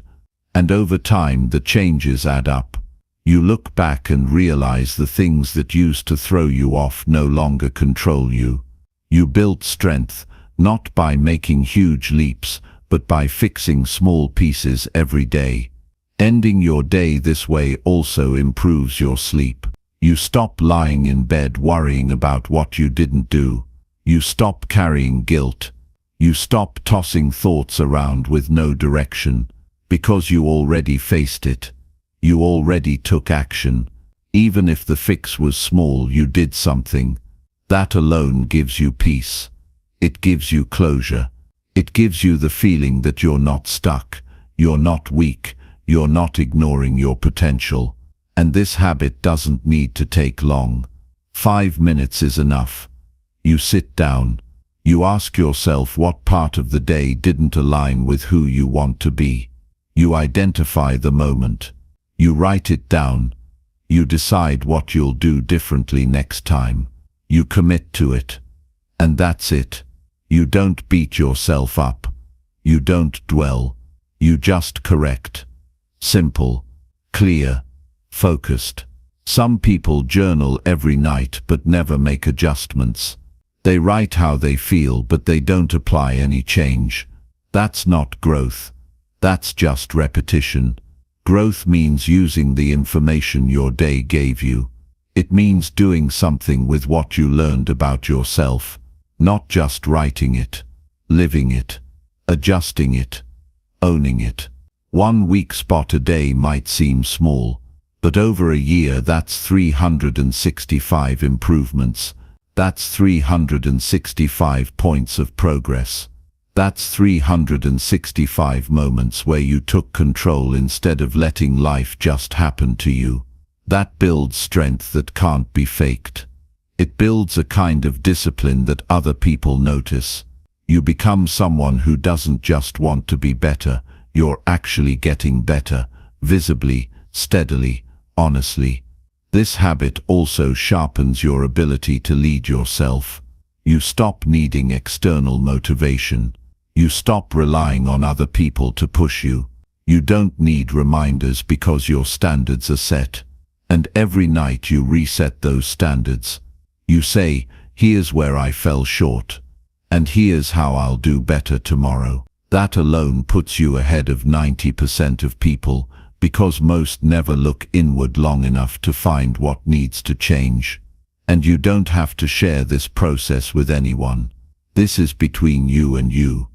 And over time, the changes add up. You look back and realize the things that used to throw you off no longer control you. You built strength, not by making huge leaps, but by fixing small pieces every day. Ending your day this way also improves your sleep. You stop lying in bed worrying about what you didn't do. You stop carrying guilt. You stop tossing thoughts around with no direction, because you already faced it. You already took action. Even if the fix was small, you did something. That alone gives you peace. It gives you closure. It gives you the feeling that you're not stuck, you're not weak, you're not ignoring your potential. And this habit doesn't need to take long. 5 minutes is enough. You sit down. You ask yourself what part of the day didn't align with who you want to be. You identify the moment. You write it down. You decide what you'll do differently next time. You commit to it. And that's it. You don't beat yourself up. You don't dwell. You just correct. Simple, clear, focused. Some people journal every night but never make adjustments. They write how they feel but they don't apply any change. That's not growth. That's just repetition. Growth means using the information your day gave you. It means doing something with what you learned about yourself. Not just writing it, living it, adjusting it, owning it. 1 weak spot a day might seem small, but over a year that's 365 improvements. That's 365 points of progress. That's 365 moments where you took control instead of letting life just happen to you. That builds strength that can't be faked. It builds a kind of discipline that other people notice. You become someone who doesn't just want to be better, you're actually getting better, visibly, steadily, honestly. This habit also sharpens your ability to lead yourself. You stop needing external motivation. You stop relying on other people to push you. You don't need reminders because your standards are set. And every night you reset those standards. You say, here's where I fell short, and here's how I'll do better tomorrow. That alone puts you ahead of 90% of people, because most never look inward long enough to find what needs to change. And you don't have to share this process with anyone. This is between you and you.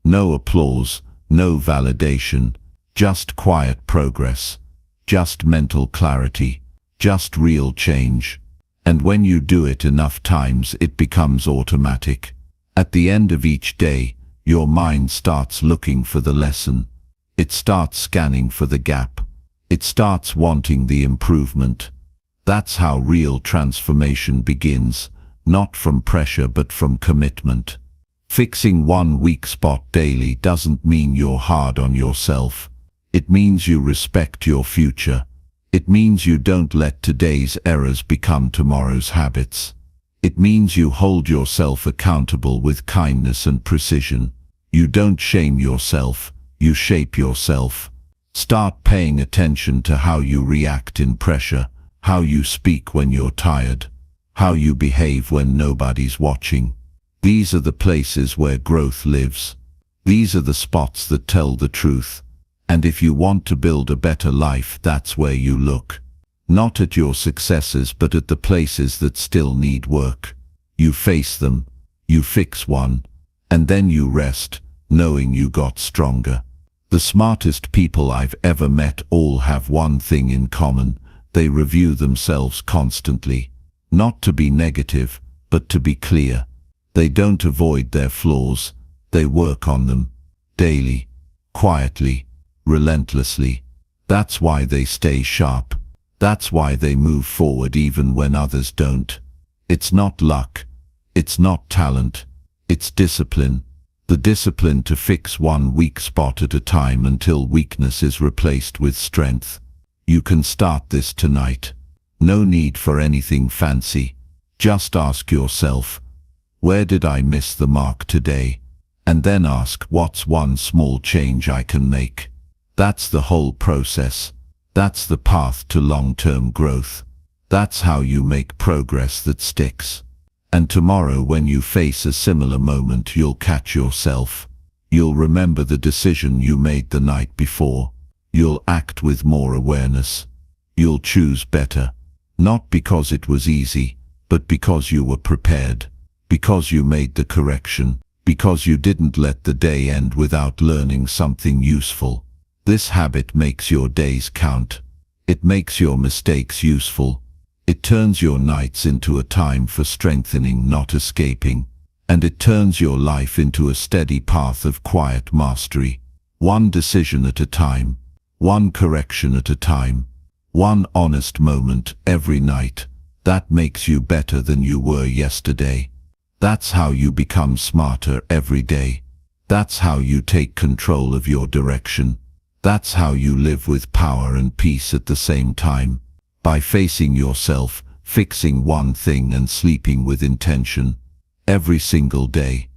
No applause, no validation, just quiet progress, just mental clarity, just real change. And when you do it enough times, it becomes automatic. At the end of each day, your mind starts looking for the lesson. It starts scanning for the gap. It starts wanting the improvement. That's how real transformation begins, not from pressure but from commitment. Fixing 1 weak spot daily doesn't mean you're hard on yourself. It means you respect your future. It means you don't let today's errors become tomorrow's habits. It means you hold yourself accountable with kindness and precision. You don't shame yourself, you shape yourself. Start paying attention to how you react in pressure, how you speak when you're tired, how you behave when nobody's watching. These are the places where growth lives. These are the spots that tell the truth. And if you want to build a better life, that's where you look. Not at your successes, but at the places that still need work. You face them, you fix one, and then you rest, knowing you got stronger. The smartest people I've ever met all have one thing in common: they review themselves constantly. Not to be negative, but to be clear. They don't avoid their flaws, they work on them. Daily, quietly, relentlessly. That's why they stay sharp. That's why they move forward even when others don't. It's not luck. It's not talent. It's discipline. The discipline to fix one weak spot at a time until weakness is replaced with strength. You can start this tonight. No need for anything fancy. Just ask yourself, where did I miss the mark today? And then ask, what's one small change I can make? That's the whole process. That's the path to long-term growth. That's how you make progress that sticks. And tomorrow, when you face a similar moment, you'll catch yourself. You'll remember the decision you made the night before. You'll act with more awareness. You'll choose better. Not because it was easy, but because you were prepared. Because you made the correction. Because you didn't let the day end without learning something useful. This habit makes your days count. It makes your mistakes useful. It turns your nights into a time for strengthening, not escaping. And it turns your life into a steady path of quiet mastery. One decision at a time. One correction at a time. One honest moment every night. That makes you better than you were yesterday. That's how you become smarter every day. That's how you take control of your direction. That's how you live with power and peace at the same time. By facing yourself, fixing one thing and sleeping with intention. Every single day.